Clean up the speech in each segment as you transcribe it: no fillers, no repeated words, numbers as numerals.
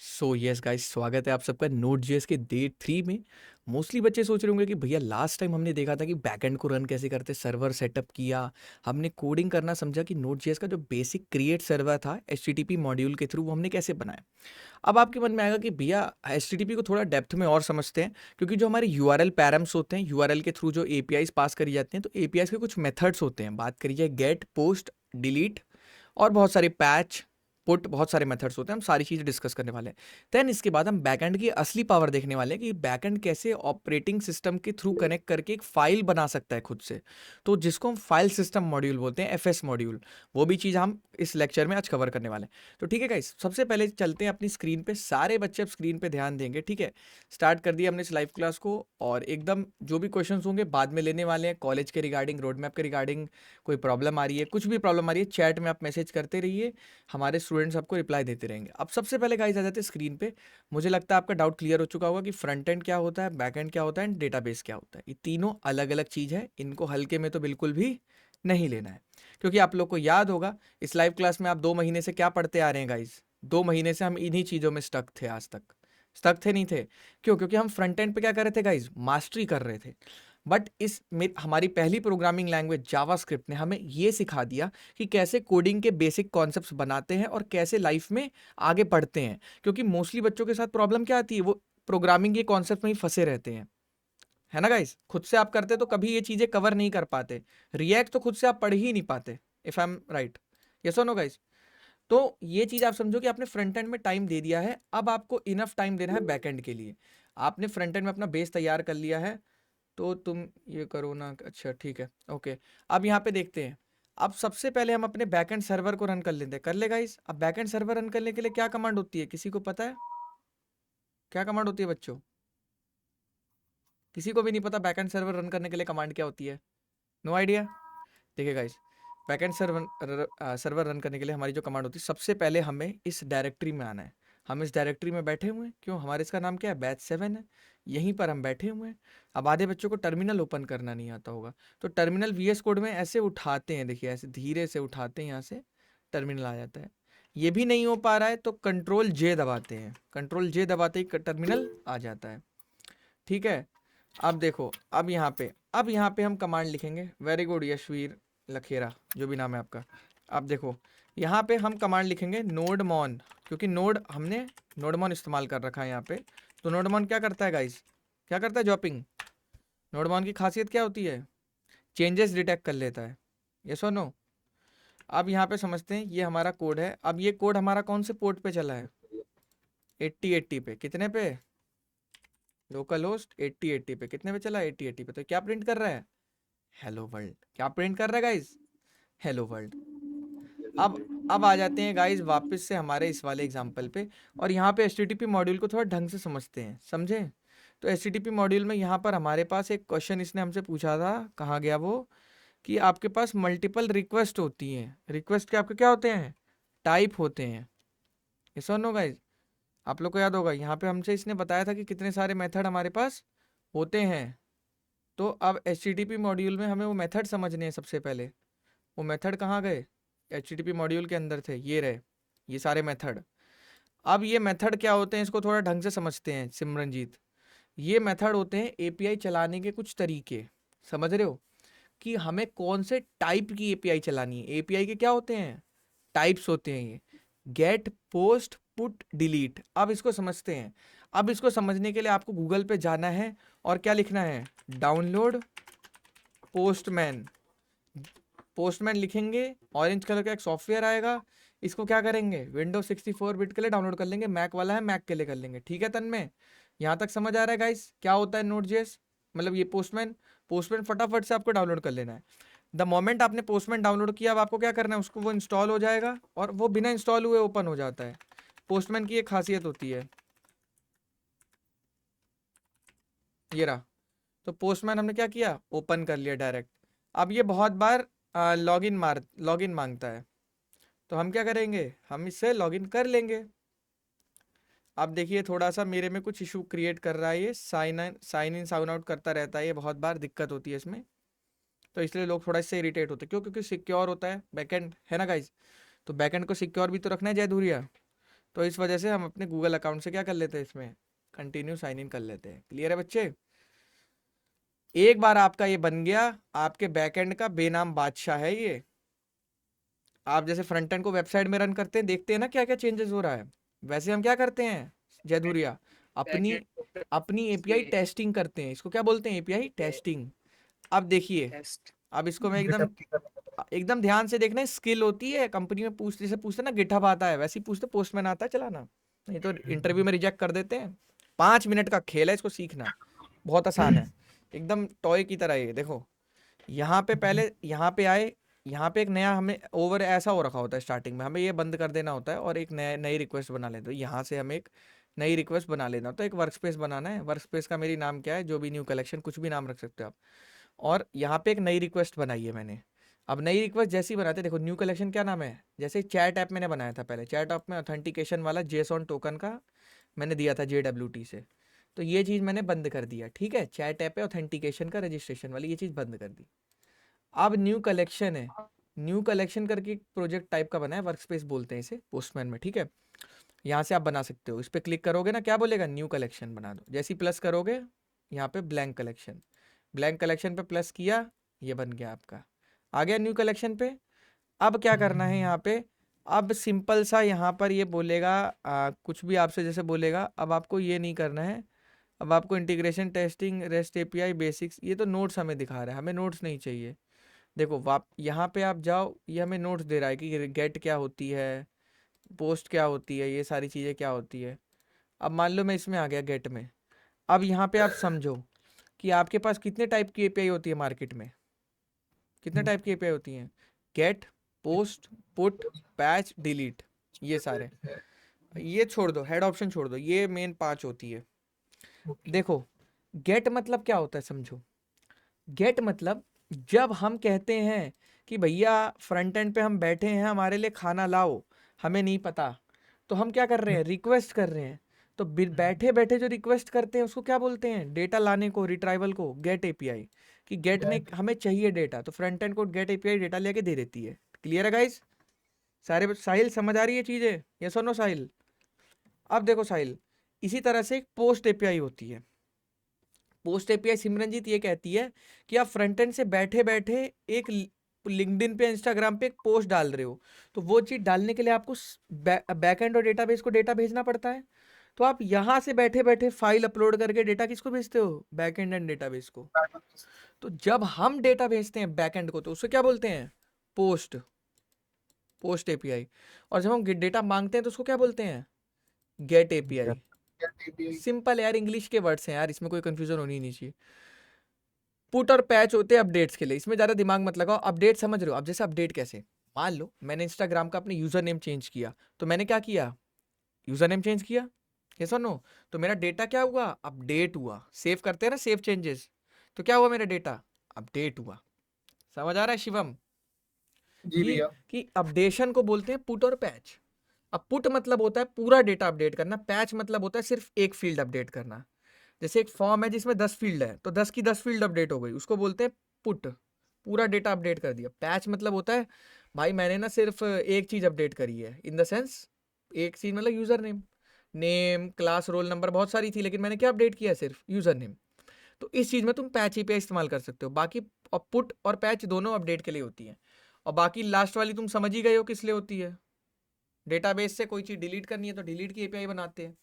So yes guys, स्वागत है आप सबका नोड जेएस के डे 3 में। मोस्टली बच्चे सोच रहे होंगे कि भैया लास्ट टाइम हमने देखा था कि बैकएंड को रन कैसे करते, सर्वर सेटअप किया, हमने कोडिंग करना समझा कि नोड जेएस का जो बेसिक क्रिएट सर्वर था एचटीटीपी मॉड्यूल के थ्रू वो हमने कैसे बनाया। अब आपके मन में आएगा कि भैया एचटीटीपी को थोड़ा डेप्थ में और समझते हैं, क्योंकि जो हमारे यूआरएल पैरम्स होते हैं, यूआरएल के थ्रू जो एपीआईज पास करी जाती हैं, तो एपीआईज के कुछ मेथड्स होते हैं। बात करी जाए गेट, पोस्ट, डिलीट और बहुत सारे पैच, पुट, बहुत सारे मेथड्स होते हैं। हम सारी चीज़ें डिस्कस करने वाले हैं। देन इसके बाद हम बैकएंड की असली पावर देखने वाले हैं कि बैकएंड कैसे ऑपरेटिंग सिस्टम के थ्रू कनेक्ट करके एक फाइल बना सकता है खुद से, तो जिसको हम फाइल सिस्टम मॉड्यूल बोलते हैं, एफएस मॉड्यूल। वो भी चीज़ हम इस लेक्चर में आज कवर करने वाले हैं। तो ठीक है गाइस, सबसे पहले चलते हैं अपनी स्क्रीन पे। सारे बच्चे अब स्क्रीन पे ध्यान देंगे, ठीक है। स्टार्ट कर दिया हमने इस लाइव क्लास को, और एकदम जो भी क्वेश्चंस होंगे बाद में लेने वाले हैं, कॉलेज के रिगार्डिंग, रोड मैप के रिगार्डिंग। कोई प्रॉब्लम आ रही है, कुछ भी प्रॉब्लम आ रही है, चैट में आप मैसेज करते रहिए, हमारे स्टूडेंट्स आपको रिप्लाई देते रहेंगे। अब सबसे पहले गाइस आ जाते हैं स्क्रीन पे। मुझे लगता है आपका डाउट क्लियर हो चुका होगा कि फ्रंट एंड क्या होता है, बैक एंड क्या होता है एंड डेटाबेस क्या होता है। ये तीनों अलग अलग चीज़ है, इनको हल्के में तो बिल्कुल भी नहीं लेना है। क्योंकि आप लोग को याद होगा इस लाइव क्लास में आप 2 महीने से क्या पढ़ते आ रहे हैं गाइस। 2 महीने से हम इन्हीं चीज़ों में स्टक थे, आज तक स्टक थे नहीं थे। क्यों? क्योंकि हम फ्रंट एंड पे क्या कर रहे थे गाइस, मास्टरी कर रहे थे। बट इस में हमारी पहली प्रोग्रामिंग लैंग्वेज जावास्क्रिप्ट ने हमें ये सिखा दिया कि कैसे कोडिंग के बेसिक कॉन्सेप्ट्स बनाते हैं और कैसे लाइफ में आगे बढ़ते हैं। क्योंकि मोस्टली बच्चों के साथ प्रॉब्लम क्या आती है, वो प्रोग्रामिंग के कॉन्सेप्ट में ही फंसे रहते हैं, है ना गाइस। खुद से आप करते तो कभी ये चीजें कवर नहीं कर पाते। रिएक्ट तो खुद से आप पढ़ ही नहीं पाते, if I am right. Yes और नो गाइस। तो ये चीज आप समझो कि आपने फ्रंट एंड में टाइम दे दिया है, अब आपको इनफ टाइम देना है बैक एंड के लिए। आपने फ्रंट एंड में अपना बेस तैयार कर लिया है, तो तुम ये करो ना। अच्छा ठीक है, ओके। अब यहाँ पे देखते हैं। अब सबसे पहले हम अपने बैकएंड सर्वर को रन कर लेते हैं, कर ले गाइस। अब बैकएंड सर्वर रन करने के लिए क्या कमांड होती है, किसी को पता है क्या कमांड होती है बच्चों? किसी को भी नहीं पता बैकएंड सर्वर रन करने के लिए कमांड क्या होती है? No idea. देखिए गाइस, बैकएंड सर्वर रन करने के लिए हमारी जो कमांड होती है, सबसे पहले हमें इस डायरेक्टरी में आना है। हम इस डायरेक्टरी में बैठे हुए हैं, क्यों? हमारे इसका नाम क्या है, बैच 7 है। यहीं पर हम बैठे हुए हैं। अब आधे बच्चों को टर्मिनल ओपन करना नहीं आता होगा, तो टर्मिनल वीएस कोड में ऐसे उठाते हैं, देखिए ऐसे धीरे से उठाते हैं, यहाँ से टर्मिनल आ जाता है। ये भी नहीं हो पा रहा है तो कंट्रोल जे दबाते हैं, कंट्रोल जे दबाते ही टर्मिनल आ जाता है, ठीक है। अब देखो, अब यहाँ पे हम कमांड लिखेंगे। वेरी गुड यशवीर लखेरा, जो भी नाम है आपका। अब देखो, यहाँ पे हम कमांड लिखेंगे नोडमॉन, क्योंकि नोड हमने नोडमॉन इस्तेमाल कर रखा है यहाँ पे। तो नोडमॉन क्या करता है गाइस, क्या करता है? जॉपिंग। नोडमॉन की खासियत क्या होती है? चेंजेस डिटेक्ट कर लेता है। यस और नो। अब यहाँ पे समझते हैं, ये हमारा कोड है। अब ये कोड हमारा कौन से पोर्ट पे चला है? 8080 पे। कितने पे? लोकल होस्ट 8080 पे। कितने पे चला? 8080 पे। तो क्या प्रिंट कर रहा है? Hello world. क्या प्रिंट कर रहा है गाइस? Hello world. अब आ जाते हैं गाइस वापस से हमारे इस वाले एग्जांपल पे, और यहाँ पे एचटीटीपी मॉड्यूल को थोड़ा ढंग से समझते हैं, समझे? तो एचटीटीपी मॉड्यूल में यहाँ पर हमारे पास एक क्वेश्चन इसने हमसे पूछा था, कहाँ गया वो, कि आपके पास मल्टीपल रिक्वेस्ट होती हैं। रिक्वेस्ट के आपके क्या होते हैं? टाइप होते हैं। ये सुनो गाइस, आप लोग को याद होगा यहाँ पे हमसे इसने बताया था कि कितने सारे मेथड हमारे पास होते हैं। तो अब एचटीटीपी मॉड्यूल में हमें वो मेथड समझने हैं सबसे पहले। वो मेथड कहाँ गए? एचटीटीपी मॉड्यूल के अंदर थे, ये रहे, ये सारे मेथड। अब ये मेथड क्या होते हैं, इसको थोड़ा ढंग से समझते हैं सिमरनजीत। ये मेथड होते हैं एपीआई चलाने के कुछ तरीके, समझ रहे हो? कि हमें कौन से टाइप की एपीआई चलानी है। एपीआई के क्या होते हैं? टाइप्स होते हैं ये। Get, post, put, delete. अब इसको समझते हैं। अब इसको समझने के लिए आपको गूगल पे जाना है, और क्या लिखना है? Download postman. पोस्टमैन लिखेंगे, ऑरेंज कलर का एक सॉफ्टवेयर आएगा। इसको क्या करेंगे? विंडोज 64 बिट के लिए डाउनलोड कर लेंगे, मैक वाला है मैक के लिए कर लेंगे, ठीक है। तन में यहाँ तक समझ आ रहा है गाइस क्या होता है नोड जेएस, मतलब ये पोस्टमैन। पोस्टमैन फटाफट से आपको डाउनलोड कर लेना है। द मोमेंट आपने पोस्टमैन डाउनलोड किया, अब आपको क्या करना है, उसको वो इंस्टॉल हो जाएगा, और वो बिना इंस्टॉल हुए ओपन हो जाता है। पोस्टमैन की एक खासियत होती है, ये रहा। तो पोस्टमैन हमने क्या किया, ओपन कर लिया डायरेक्ट। अब ये बहुत बार लॉगिन मांगता है, तो हम क्या करेंगे, हम इससे लॉगिन कर लेंगे। अब देखिए थोड़ा सा मेरे में कुछ इशू क्रिएट कर रहा है, ये साइन इन साइन आउट करता रहता है, ये बहुत बार दिक्कत होती है इसमें। तो इसलिए लोग थोड़ा इससे इरिटेट होते हैं, क्यों? क्योंकि सिक्योर होता है बैकएंड, है ना गाइज। तो बैकएंड को सिक्योर भी तो रखना है जय धुरिया। तो इस वजह से हम अपने गूगल अकाउंट से क्या कर लेते हैं, इसमें कंटिन्यू साइन इन कर लेते हैं। क्लियर है बच्चे? एक बार आपका ये बन गया, आपके बैकएंड का बेनाम बादशाह है ये। आप जैसे फ्रंट एंड को वेबसाइट में रन करते हैं, देखते हैं ना क्या क्या चेंजेस हो रहा है, वैसे हम क्या करते हैं जयधुरिया, अपनी बैकएंड को अपनी एपीआई इसके टेस्टिंग करते हैं। इसको क्या बोलते हैं? API testing. अब देखिए, टेस्ट अब इसको मैं एकदम गिटहब की तरह। एकदम ध्यान से देखना, स्किल होती है कंपनी में, पूछते जैसे पूछते ना गिटहब आता है, वैसे ही पूछते पोस्टमैन आता है चलाना, नहीं तो इंटरव्यू में रिजेक्ट कर देते हैं। 5 मिनट का खेल है इसको सीखना, बहुत आसान है, एकदम टॉय की तरह। ये देखो, यहाँ पे पहले यहाँ पे आए, यहाँ पे एक नया हमें ओवर ऐसा हो रखा होता है, स्टार्टिंग में हमें ये बंद कर देना होता है और एक नई रिक्वेस्ट बना लेते हैं। यहाँ से हमें एक नई रिक्वेस्ट बना लेना होता है, एक वर्क स्पेस बनाना है। वर्क स्पेस का मेरी नाम क्या है, जो भी न्यू कलेक्शन, कुछ भी नाम रख सकते हो आप। और यहाँ पे एक नई रिक्वेस्ट बनाई है मैंने। अब नई रिक्वेस्ट जैसे ही बनाते, देखो न्यू कलेक्शन क्या नाम है, जैसे चैट ऐप मैंने बनाया था पहले, चैट ऐप में ऑथेंटिकेशन वाला जेसॉन टोकन का मैंने दिया था JWT से, तो ये चीज़ मैंने बंद कर दिया। ठीक है, चैट ऐप पे ऑथेंटिकेशन का रजिस्ट्रेशन वाली ये चीज़ बंद कर दी। अब न्यू कलेक्शन है, न्यू कलेक्शन करके एक प्रोजेक्ट टाइप का बना है, वर्क स्पेस बोलते हैं इसे पोस्टमैन में। ठीक है, यहाँ से आप बना सकते हो, इस पर क्लिक करोगे ना, क्या बोलेगा, न्यू कलेक्शन बना दो। जैसे ही प्लस करोगे, यहाँ पे ब्लैंक कलेक्शन, ब्लैंक कलेक्शन पे प्लस किया, ये बन गया आपका, आ गया न्यू कलेक्शन पे। अब क्या करना है यहाँ पे, अब सिंपल सा यहाँ पर ये बोलेगा कुछ भी आपसे जैसे बोलेगा, अब आपको ये नहीं करना है। अब आपको integration testing rest API basics, ये तो नोट्स हमें दिखा रहा है, हमें नोट्स नहीं चाहिए। देखो वाप यहाँ पे आप जाओ, ये हमें नोट्स दे रहा है कि गेट क्या होती है, पोस्ट क्या होती है, ये सारी चीज़ें क्या होती है। अब मान लो मैं इसमें आ गया गेट में, अब यहाँ पे आप समझो कि आपके पास कितने टाइप की एपीआई होती है मार्केट में, कितने टाइप की एपीआई होती हैं, get, post, put, patch, delete, ये सारे। ये छोड़ दो, हेड ऑप्शन छोड़ दो, ये मेन 5 होती है। देखो, गेट मतलब क्या होता है समझो। गेट मतलब जब हम कहते हैं कि भैया फ्रंट एंड पे हम बैठे हैं, हमारे लिए खाना लाओ, हमें नहीं पता, तो हम क्या कर रहे हैं, रिक्वेस्ट कर रहे हैं। तो बैठे बैठे जो रिक्वेस्ट करते हैं उसको क्या बोलते हैं, डेटा लाने को, रिट्राइवल को, गेट एपीआई। कि गेट ने हमें चाहिए डेटा, तो फ्रंट एंड को गेट एपीआई डेटा लेके दे देती है। क्लियर है गाइस? सारे साहिल समझ आ रही है चीजें, ये सुनो साहिल। अब देखो साहिल, इसी तरह से एक पोस्ट एपीआई होती है। पोस्ट एपीआई सिमरनजीत ये कहती है कि आप फ्रंट एंड से बैठे बैठे एक लिंक्डइन पे, इंस्टाग्राम पे एक पोस्ट डाल रहे हो, तो वो चीज डालने के लिए आपको बैक एंड और डेटाबेस को डेटा भेजना पड़ता है। तो आप यहां से बैठे बैठे फाइल अपलोड करके डेटा किसको भेजते हो, बैक एंड डेटाबेस को। तो जब हम डेटा भेजते हैं बैक एंड को, तो उसे क्या बोलते हैं, पोस्ट, पोस्ट एपीआई। और जब हम डेटा मांगते हैं तो उसको क्या बोलते हैं, गेट एपीआई। सिंपल यार, इंग्लिश के वर्ड्स हैं यार, इसमें कोई कंफ्यूजन होनी नहीं चाहिए। पुट और पैच होते हैं अपडेट्स के लिए, इसमें ज़्यादा दिमाग मत लगाओ। अपडेट समझ रहे हो? अब जैसे अपडेट कैसे, मान लो मैंने इंस्टाग्राम का अपने यूज़र नेम चेंज किया, तो मैंने क्या किया, यूज़र नेम चेंज किया, ये सुनो, तो मेरा डेटा क्या हुआ, अपडेट हुआ। सेव करते हैं ना, सेव चेंजेस, तो क्या हुआ, मेरा डेटा अपडेट हुआ। समझ आ रहा है शिवम? जी कि भैया। कि अपडेशन को बोलते हैं पुट और पैच। अब पुट मतलब होता है पूरा डेटा अपडेट करना, पैच मतलब होता है सिर्फ एक फील्ड अपडेट करना। जैसे एक फॉर्म है जिसमें 10 फील्ड है, तो 10 की 10 फील्ड अपडेट हो गई, उसको बोलते हैं पुट, पूरा डेटा अपडेट कर दिया। पैच मतलब होता है भाई मैंने ना सिर्फ एक चीज अपडेट करी है, इन द सेंस एक चीज मतलब user name, name, class, roll number, बहुत सारी थी, लेकिन मैंने क्या अपडेट किया, सिर्फ यूजर नेम। तो इस चीज में तुम पैच ही पे इस्तेमाल कर सकते हो। बाकी पुट और पैच दोनों अपडेट के लिए होती है। और बाकी लास्ट वाली तुम समझ ही गए हो किस लिए होती है, डेटाबेस से कोई चीज डिलीट करनी है तो डिलीट की एपीआई बनाते हैं।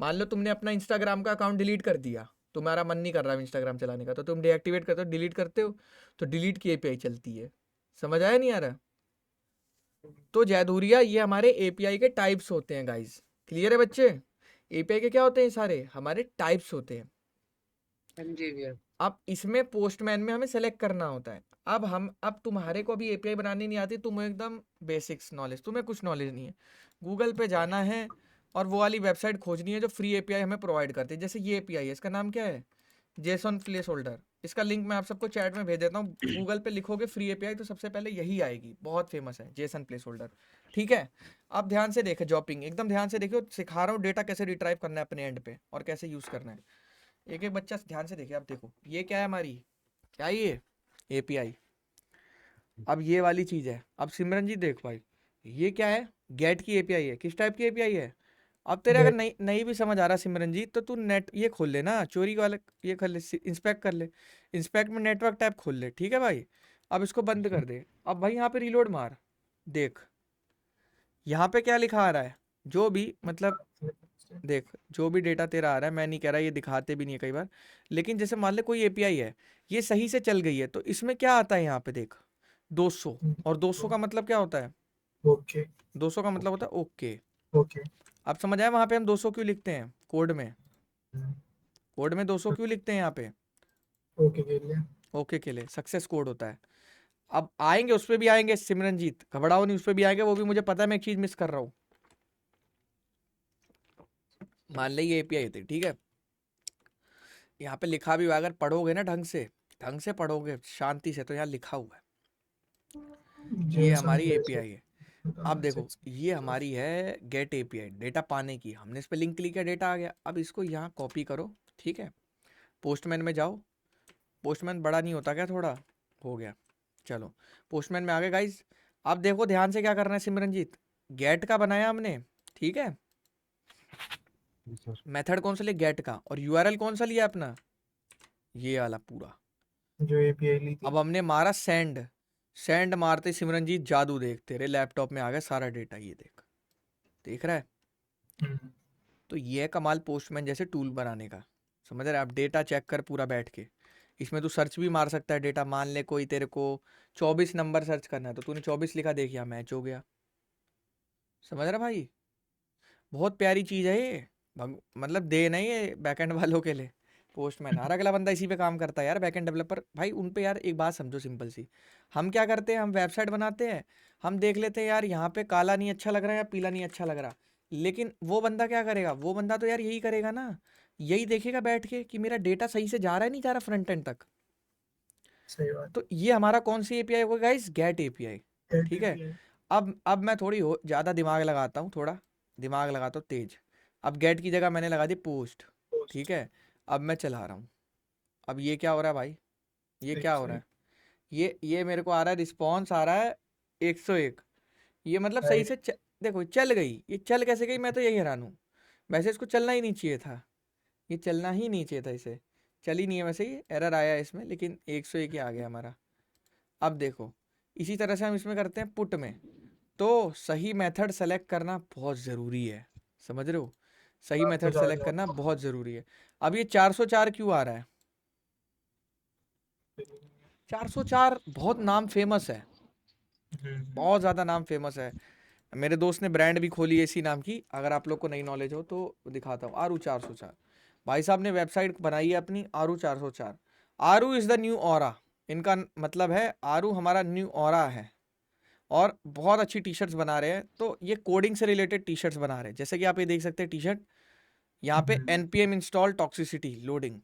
मान लो तुमने अपना इंस्टाग्राम का अकाउंट डिलीट कर दिया, तुम्हारा मन नहीं कर रहा है इंस्टाग्राम चलाने का, तो तुम डीएक्टिवेट करते हो, डिलीट करते हो, तो डिलीट की एपीआई चलती है। समझ आया नहीं आ रहा? तो जयधुरिया, ये हमारे एपीआई के टाइप्स होते हैं गाइस। क्लियर है बच्चे? एपीआई के क्या होते हैं, सारे हमारे टाइप्स होते हैं। हाँ जी भैया। अब इसमें पोस्टमैन में हमें सेलेक्ट करना होता है। अब तुम्हारे को अभी एपीआई बनानी नहीं आती, तुम एकदम बेसिक्स नॉलेज, तुम्हें कुछ नॉलेज नहीं है, गूगल पे जाना है और वो वाली वेबसाइट खोजनी है जो फ्री एपीआई हमें प्रोवाइड करती है। जैसे ये एपीआई है, इसका नाम क्या है, जेसन प्लेस होल्डर। इसका लिंक मैं आप सबको चैट में भेज देता हूँ। गूगल पे लिखोगे फ्री एपीआई तो सबसे पहले यही आएगी, बहुत फेमस है जेसन प्लेस होल्डर। ठीक है, अब ध्यान से देखे, जॉपिंग एकदम ध्यान से देखियो, सिखा रहा हूँ डेटा कैसे रिट्राइव करना है अपने एंड पे और कैसे यूज करना है। एक एक बच्चा ध्यान से देखिए। अब देखो ये क्या है हमारी, क्या है ये, एपीआई। अब ये वाली चीज है। अब सिमरन जी देख भाई, ये क्या है, गेट की एपीआई है। किस टाइप की एपीआई है? अब तेरे अगर गेट नहीं नहीं भी समझ आ रहा सिमरनजीत, तो तू नेट ये खोल ले ना, चोरी वाला ये कर ले, इंस्पेक्ट कर ले। इंस्पेक्ट में नेटवर्क टैब खोल ले, ठीक है भाई। अब इसको बंद कर दे। अब भाई यहाँ पे रीलोड मार, देख यहाँ पे क्या लिखा आ रहा है, जो भी मतलब देख, जो भी डेटा तेरा आ रहा है, मैं नहीं कह रहा, ये दिखाते भी नहीं है कई बार, लेकिन जैसे मान ले कोई एपीआई है, ये सही से चल गई है, तो इसमें क्या आता है यहाँ पे देख, 200। और 200 का मतलब क्या होता है? ओके 200 का मतलब होता है ओके। ओके अब समझ आया वहां पे हम 200 क्यों लिखते हैं कोड में? कोड में 200 क्यों लिखते हैं यहाँ पे? ओके के लिए ओके के लिए सक्सेस कोड होता है। अब आएंगे, उस पर भी आएंगे सिमरनजीत, घबराओ नहीं, उस पर भी आएंगे, वो भी मुझे पता है, मैं एक चीज मिस कर रहा हूँ। मान ले ये एपीआई थी, ठीक है, यहाँ पे लिखा भी हुआ है, अगर पढ़ोगे ना ढंग से पढ़ोगे शांति से, तो यहाँ लिखा हुआ है ये हमारी एपीआई है। अब देखो ये हमारी है गेट एपीआई, डेटा पाने की, हमने इस पर लिंक क्लिक किया, डेटा आ गया। अब इसको यहाँ कॉपी करो, ठीक है, पोस्टमैन में जाओ। पोस्टमैन बड़ा नहीं होता क्या थोड़ा? हो गया, चलो पोस्टमैन में आ गए गाइज। अब देखो ध्यान से क्या करना है सिमरनजीत, गेट का बनाया हमने, ठीक है, मेथड कौन सा लिया, गेट का, और यूआरएल कौन सा लिया अपना, ये वाला पूरा। जो एपीआई ली थी। अब हमने मारा सेंड, सेंड मारते सिमरनजीत जादू देख, तेरे लैपटॉप में आ गया सारा डेटा, ये देख, देख रहा है? हम्म, तो ये है कमाल पोस्टमैन जैसे टूल बनाने का, समझ रहा है? आप डेटा चेक कर पूरा बैठ के, इसमें तू सर्च भी मार सकता है डेटा। मान ले कोई तेरे को 24 नंबर सर्च करना है, तो तूने 24 लिखा, देखिए मैच हो गया, समझ रहा भाई? बहुत प्यारी चीज़ है ये, मतलब दे नहीं है बैकएंड वालों के लिए। पोस्टमैन, हर अगला बंदा इसी पे काम करता है यार, बैकएंड डेवलपर भाई, उन पे यार एक बात समझो सिंपल सी, हम क्या करते हैं, हम वेबसाइट बनाते हैं, हम देख लेते हैं यार यहाँ पे काला नहीं अच्छा लग रहा है या पीला नहीं अच्छा लग रहा, लेकिन वो बंदा क्या करेगा, वो बंदा तो यार यही करेगा ना, यही देखेगा बैठ के कि मेरा डेटा सही से जा रहा है नहीं जा रहा फ्रंट एंड तक। सही बात। तो ये हमारा कौन सी एपीआई होगा गाइस, गेट एपीआई, गेट ठीक है। एपीआई अब मैं थोड़ी हो ज़्यादा दिमाग लगाता हूँ, थोड़ा दिमाग लगाता हूँ तेज। अब गेट की जगह मैंने लगा दी पोस्ट, ठीक पोस्ट है। अब मैं चला रहा हूँ, अब ये क्या हो रहा है भाई, ये क्या हो रहा सही है, ये मेरे को आ रहा है, रिस्पॉन्स आ रहा है 101। ये मतलब सही राइट। से देखो चल गई, ये चल कैसे गई, मैं तो यही हैरान हूँ। वैसे इसको चलना ही नहीं चाहिए था, ये चलना ही नहीं चाहिए था, इसे चल ही नहीं है वैसे, ही एरर आया है इसमें, लेकिन 101 ही आ गया हमारा। अब देखो इसी तरह से हम इसमें करते हैं पुट में, तो सही मेथड सेलेक्ट करना बहुत ज़रूरी है, समझ रहे हो? सही आपको मेथड जा सेलेक्ट करना बहुत ज़रूरी है। अब ये 404 क्यों आ रहा है? 404 बहुत नाम फेमस है, बहुत ज़्यादा नाम फेमस है। मेरे दोस्त ने ब्रांड भी खोली है इसी नाम की, अगर आप लोग को नई नॉलेज हो तो दिखाता हूँ। आरू 404 भाई साहब ने वेबसाइट बनाई है अपनी, आरू 404। आरू इज़ द न्यू ऑरा, इनका मतलब है आरू हमारा न्यू ऑरा है। और बहुत अच्छी टी शर्ट्स बना रहे हैं, तो ये कोडिंग से रिलेटेड टी शर्ट्स बना रहे हैं, जैसे कि आप ये देख सकते हैं टी शर्ट, यहाँ पे npm इंस्टॉल टॉक्सिसिटी लोडिंग।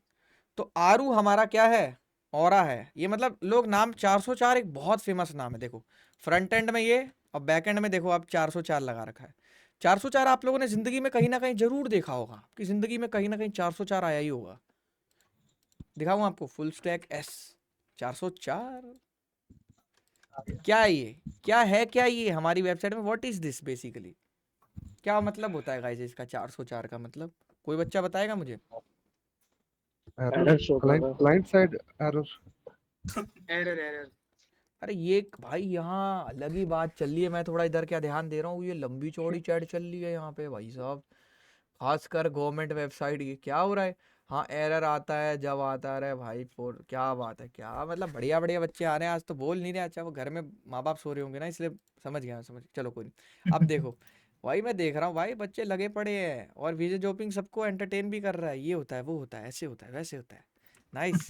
तो आरू हमारा क्या है, ऑरा है। ये मतलब लोग नाम 404 एक बहुत फेमस नाम है, देखो फ्रंट एंड में ये, और बैक एंड में देखो आप 404 लगा रखा है। 404 आप लोगों ने जिंदगी में कहीं ना कहीं जरूर देखा होगा, आपकी जिंदगी में कहीं ना कहीं 404 आया ही होगा। दिखाऊं आपको, फुल स्टैक एस 404, क्या है ये, क्या है, क्या ये हमारी वेबसाइट में, व्हाट इज दिस बेसिकली, क्या मतलब होता है गाइस इसका 404 का मतलब, कोई बच्चा बताएगा मुझे? Error client side error. Error error अरे ये भाई यहाँ अलग ही बात चल रही है, मैं थोड़ा इधर क्या ध्यान दे रहा हूँ, ये लंबी चौड़ी चैट चल रही है यहाँ पे भाई साहब, खासकर गवर्नमेंट वेबसाइट, ये क्या हो रहा है? हाँ एरर आता है जब आता है भाई, फोर क्या बात है, क्या मतलब, बढ़िया बढ़िया बच्चे आ रहे हैं आज, तो बोल नहीं रहे, अच्छा वो घर में माँ बाप सो रहे होंगे ना, इसलिए समझ गया, समझ, चलो कोई नहीं। अब देखो भाई, मैं देख रहा हूँ भाई बच्चे लगे पड़े हैं, और विजय जोपिंग सबको एंटरटेन भी कर रहा है, ये होता है वो होता है ऐसे होता है वैसे होता है, नाइस।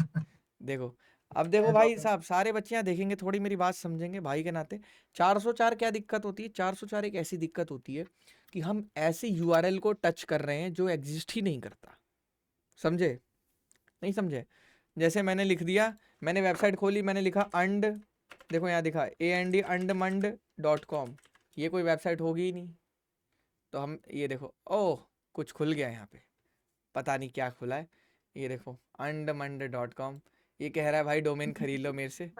देखो, अब देखो भाई साहब, सारे बच्चे यहाँ देखेंगे, थोड़ी मेरी बात समझेंगे भाई के नाते। 404 क्या दिक्कत होती है, 404 एक ऐसी दिक्कत होती है कि हम ऐसे यूआरएल को टच कर रहे हैं जो एग्जिस्ट ही नहीं करता, समझे? नहीं समझे? जैसे मैंने लिख दिया, मैंने वेबसाइट खोली, मैंने लिखा अंड, देखो यहाँ दिखा andandmund.com, ये कोई वेबसाइट होगी ही नहीं। तो हम ये देखो, ओह कुछ खुल गया यहाँ पे, पता नहीं क्या खुला है, ये देखो andmund.com, ये कह रहा है भाई डोमेन खरीद लो मेरे से,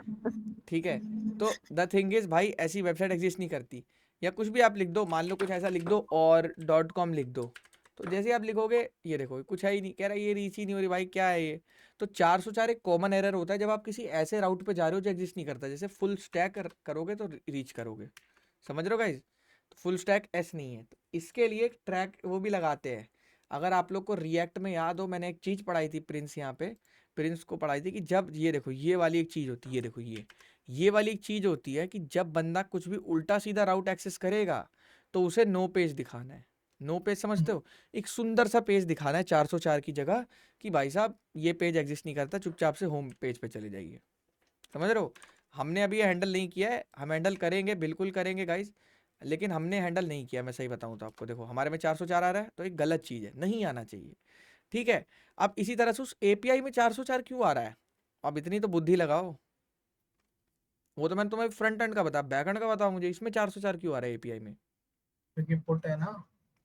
ठीक है। तो द थिंग इज भाई, ऐसी वेबसाइट एग्जिस्ट नहीं करती। या कुछ भी आप लिख दो, मान लो कुछ ऐसा लिख दो और .com लिख दो, तो जैसे आप लिखोगे ये देखो कुछ है ही नहीं, कह रहा है ये रीच ही नहीं हो रही भाई, क्या है ये। तो 404 एक कॉमन एरर होता है जब आप किसी ऐसे राउट पे जा रहे हो जो एग्जिस्ट नहीं करता, जैसे फुल स्टैक करोगे तो रीच करोगे, समझ रहे हो गाइज। तो फुल स्टैक एस नहीं है, तो इसके लिए एक ट्रैक वो भी लगाते हैं। अगर आप लोग को रिएक्ट में याद हो, मैंने एक चीज़ पढ़ाई थी प्रिंस, यहाँ पे प्रिंस को पढ़ाई थी कि जब ये देखो ये वाली एक चीज़ होती है, ये देखो ये वाली एक चीज़ होती है कि जब बंदा कुछ भी उल्टा सीधा राउट एक्सेस करेगा तो उसे नो पेज दिखाना है। नो पेज समझते हो, एक सुंदर सा पेज दिखाना है 404 की जगह कि भाई साहब ये पेज एग्जिस्ट नहीं करता, चुपचाप से होम पेज पे चले जाइए, समझ रहे हो। हमने अभी ये हैंडल नहीं किया है, हम हैंडल करेंगे, बिल्कुल करेंगे गाइज, लेकिन हमने हैंडल नहीं किया, मैं सही बताऊं तो आपको। देखो हमारे में 404 आ रहा है तो एक गलत चीज़ है, नहीं आना चाहिए, ठीक है। अब इसी तरह से उस एपीआई में 404 क्यों आ रहा है, अब इतनी तो बुद्धि लगाओ। वो तो मैंने तुम्हें फ्रंट एंड का बताया, बैक एंड का बताओ मुझे, इसमें 404 क्यों आ रहा है एपीआई में। क्योंकि पुट है ना,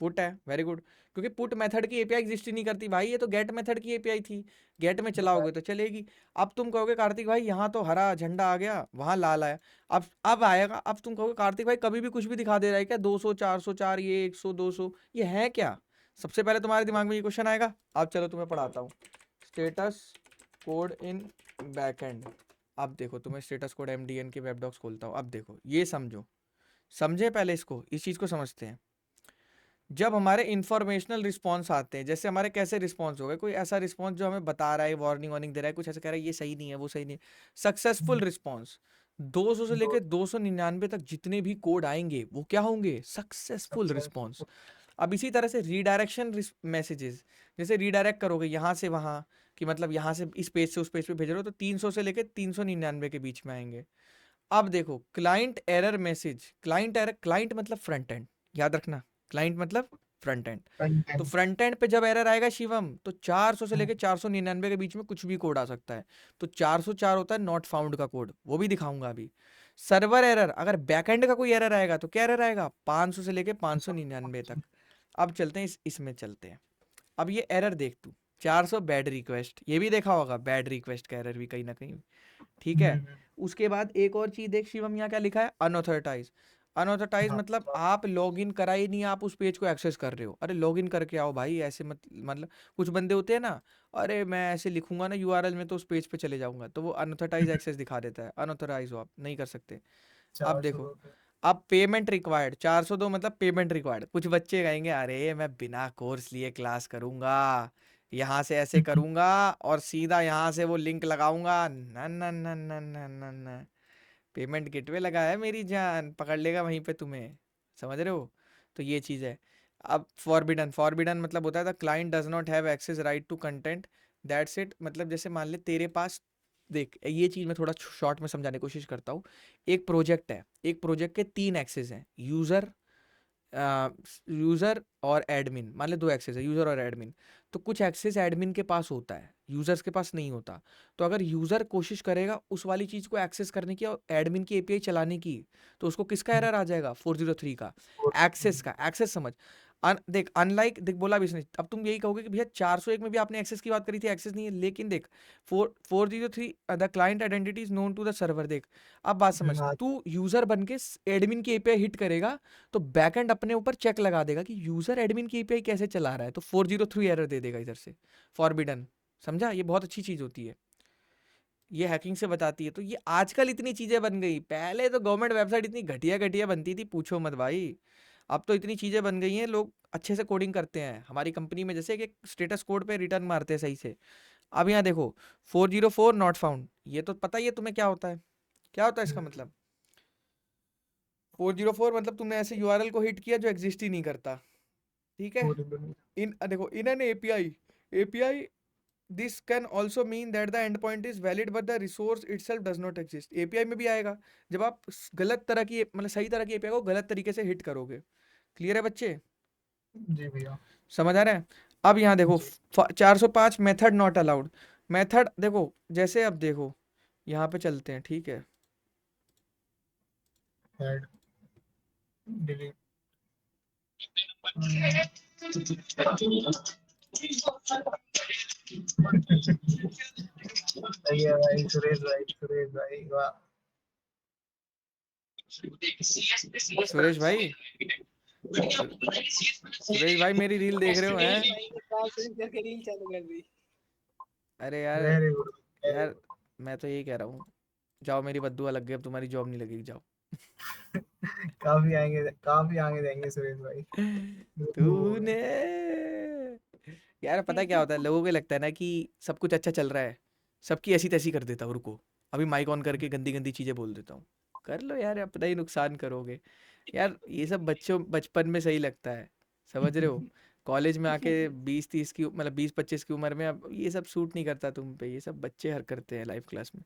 पुट है, वेरी गुड, क्योंकि पुट मेथड की एपीआई एग्जिस्ट ही नहीं करती भाई, ये तो गेट मेथड की एपीआई थी, गेट में चलाओगे तो चलेगी। अब तुम कहोगे कार्तिक भाई यहाँ तो हरा झंडा आ गया, वहां लाल आया, अब आएगा, अब तुम कहोगे कार्तिक भाई कभी भी कुछ भी दिखा दे रहा है क्या, 200 404 ये 100 200 ये है क्या। सबसे पहले तुम्हारे दिमाग में ये क्वेश्चन आएगा। अब चलो तुम्हें पढ़ाता हूँ स्टेटस कोड इन बैकएंड। अब देखो तुम्हें स्टेटस कोड MDN के वेब डॉक्स खोलता हूँ, अब देखो ये समझो, समझे पहले इसको, इस चीज़ को समझते हैं। जब हमारे इंफॉर्मेशनल रिस्पॉन्स आते हैं, जैसे हमारे कैसे रिस्पॉन्स हो गए, कोई ऐसा रिस्पॉन्स जो हमें बता रहा है, वार्निंग दे रहा है, कुछ ऐसा कह रहा है ये सही नहीं है वो सही नहीं है, सक्सेसफुल रिस्पॉन्स 200 से लेकर 299 तक जितने भी कोड आएंगे वो क्या होंगे, सक्सेसफुल रिस्पॉन्स। अब इसी तरह से रीडायरेक्शन मैसेजेस, जैसे रीडायरेक्ट करोगे यहाँ से वहाँ, कि मतलब यहाँ से इस पेज से उस पेज पे भेज रहे हो तो 300 से लेकर 399 के बीच में आएंगे। अब देखो client error message, client error, client मतलब फ्रंट एंड, याद रखना, क्लाइंट मतलब फ्रंट एंड। तो फ्रंट एंड पे जब एरर आएगा शिवम, तो 400 से लेकर 499 के बीच में कुछ भी कोड आ सकता है। तो 404 होता है नॉट फाउंड का कोड, वो भी दिखाऊंगा अभी। सर्वर एरर, अगर बैकएंड का कोई एरर आएगा तो क्या एरर आएगा, 500 से लेकर 599 तक। अब चलते हैं इसमें चलते हैं। अब ये एरर देख तू, 400 बैड रिक्वेस्ट, ये भी देखा होगा बैड रिक्वेस्ट का एरर भी कहीं ना कहीं, ठीक है। उसके बाद एक और चीज देख शिवम, यहाँ क्या लिखा है, अनऑथराइज। अनऑथराइज मतलब आप लॉगिन करा ही नहीं, आप उस पेज को एक्सेस कर रहे हो, अरे लॉगिन करके आओ भाई, ऐसे मतलब कुछ बंदे होते हैं ना, अरे मैं ऐसे लिखूंगा ना URL में तो उस पेज पे चले जाऊंगा, तो वो अनऑथराइज एक्सेस दिखा देता है, अनऑथराइज हो आप, नहीं कर सकते। अब देखो, अब पेमेंट रिक्वायर्ड 402 मतलब पेमेंट रिक्वायर्ड। कुछ बच्चे कहेंगे अरे मैं बिना कोर्स लिए क्लास करूंगा, यहाँ से ऐसे करूंगा और सीधा यहाँ से वो लिंक लगाऊंगा, ना ना ना ना ना ना ना, पेमेंट गेटवे लगा है मेरी जान, पकड़ लेगा वहीं पे तुम्हें, समझ रहे हो। तो ये चीज़ है। अब फॉरबिडन, फॉरबिडन मतलब होता है the client does not have access right to content, that's it. मतलब जैसे मान ले तेरे पास, देख ये चीज़ मैं थोड़ा शॉर्ट में समझाने की कोशिश करता हूँ। एक प्रोजेक्ट है, एक प्रोजेक्ट के 3 एक्सेस हैं, यूज़र, यूज़र और एडमिन, मान ले 2 एक्सेस है, यूज़र और एडमिन। तो कुछ एक्सेस एडमिन के पास होता है, यूज़र्स के पास नहीं होता। तो अगर यूज़र कोशिश करेगा उस वाली चीज़ को एक्सेस करने की और एडमिन की API चलाने की, तो उसको किसका एरर आ जाएगा, 403 का, एक्सेस का। एक्सेस समझ, देख अनलाइक, देख बोला भी इसने, अब तुम यही कहोगे कि भैया 401 में भी आपने एक्सेस की बात करी थी, एक्सेस नहीं है, लेकिन देख 403 the client identity is known to the server. देख अब बात समझ, तू यूजर बन के एडमिन की API हिट करेगा तो बैकएंड अपने ऊपर चेक लगा देगा कि यूजर एडमिन की API कैसे चला रहा है, तो 403 एरर दे देगा इधर से, फॉरबिडन। समझा, ये बहुत अच्छी चीज होती है, ये हैकिंग से बताती है। तो ये आजकल इतनी चीजें बन गई, पहले तो गवर्नमेंट वेबसाइट इतनी घटिया घटिया बनती थी, पूछो मत भाई। अब तो इतनी चीजें बन गई हैं, लोग अच्छे से कोडिंग करते हैं। हमारी कंपनी में जैसे कि स्टेटस कोड पे रिटर्न मारते हैं सही से। अब यहाँ देखो 404 नॉट फाउंड, ये तो पता ही है तुम्हें क्या होता है, क्या होता है इसका मतलब। 404 मतलब तुमने ऐसे URL को हिट किया जो एग्जिस्ट ही नहीं करता, ठीक है। देखो in an API this can also mean that the end point is valid but the resource itself does not exist. API में भी आएगा जब आप गलत तरह की, मतलब सही तरह की API को गलत तरीके से हिट करोगे। क्लियर है बच्चे, जी भैया समझ आ रहा है। अब यहाँ देखो 405 मेथड नॉट अलाउड। मेथड देखो, जैसे अब देखो यहाँ पे चलते हैं, ठीक है। ऐड डिलीट सही है भाई, सुरेश भाई वाह। सुरेश भाई, सुरेश भाई मेरी रील देख रहे हो हैं? भाई ने कॉल स्विच करके रील चालू कर दी। अरे यार, वेरी गुड। यार मैं तो यही कह रहा हूँ, जाओ मेरी बद्दुआ लग गई, अब तुम्हारी जॉब नहीं लगेगी, जाओ। काफी आगे जाएंगे सुरेश भाई। तूने यार पता क्या होता है, लोगों को लगता है ना कि सब कुछ अच्छा चल रहा है, सबकी ऐसी तैसी कर देता हूँ, रुको अभी माइक ऑन करके गंदी गंदी चीजें बोल देता हूँ। कर लो यार, अपना ही नुकसान करोगे यार। ये सब बच्चों बचपन में सही लगता है, समझ रहे हो? कॉलेज में आके 20-30 की मतलब 20-25 की उम्र में अब ये सब सूट नहीं करता तुम पे, ये सब बच्चे हर करते हैं लाइफ क्लास में।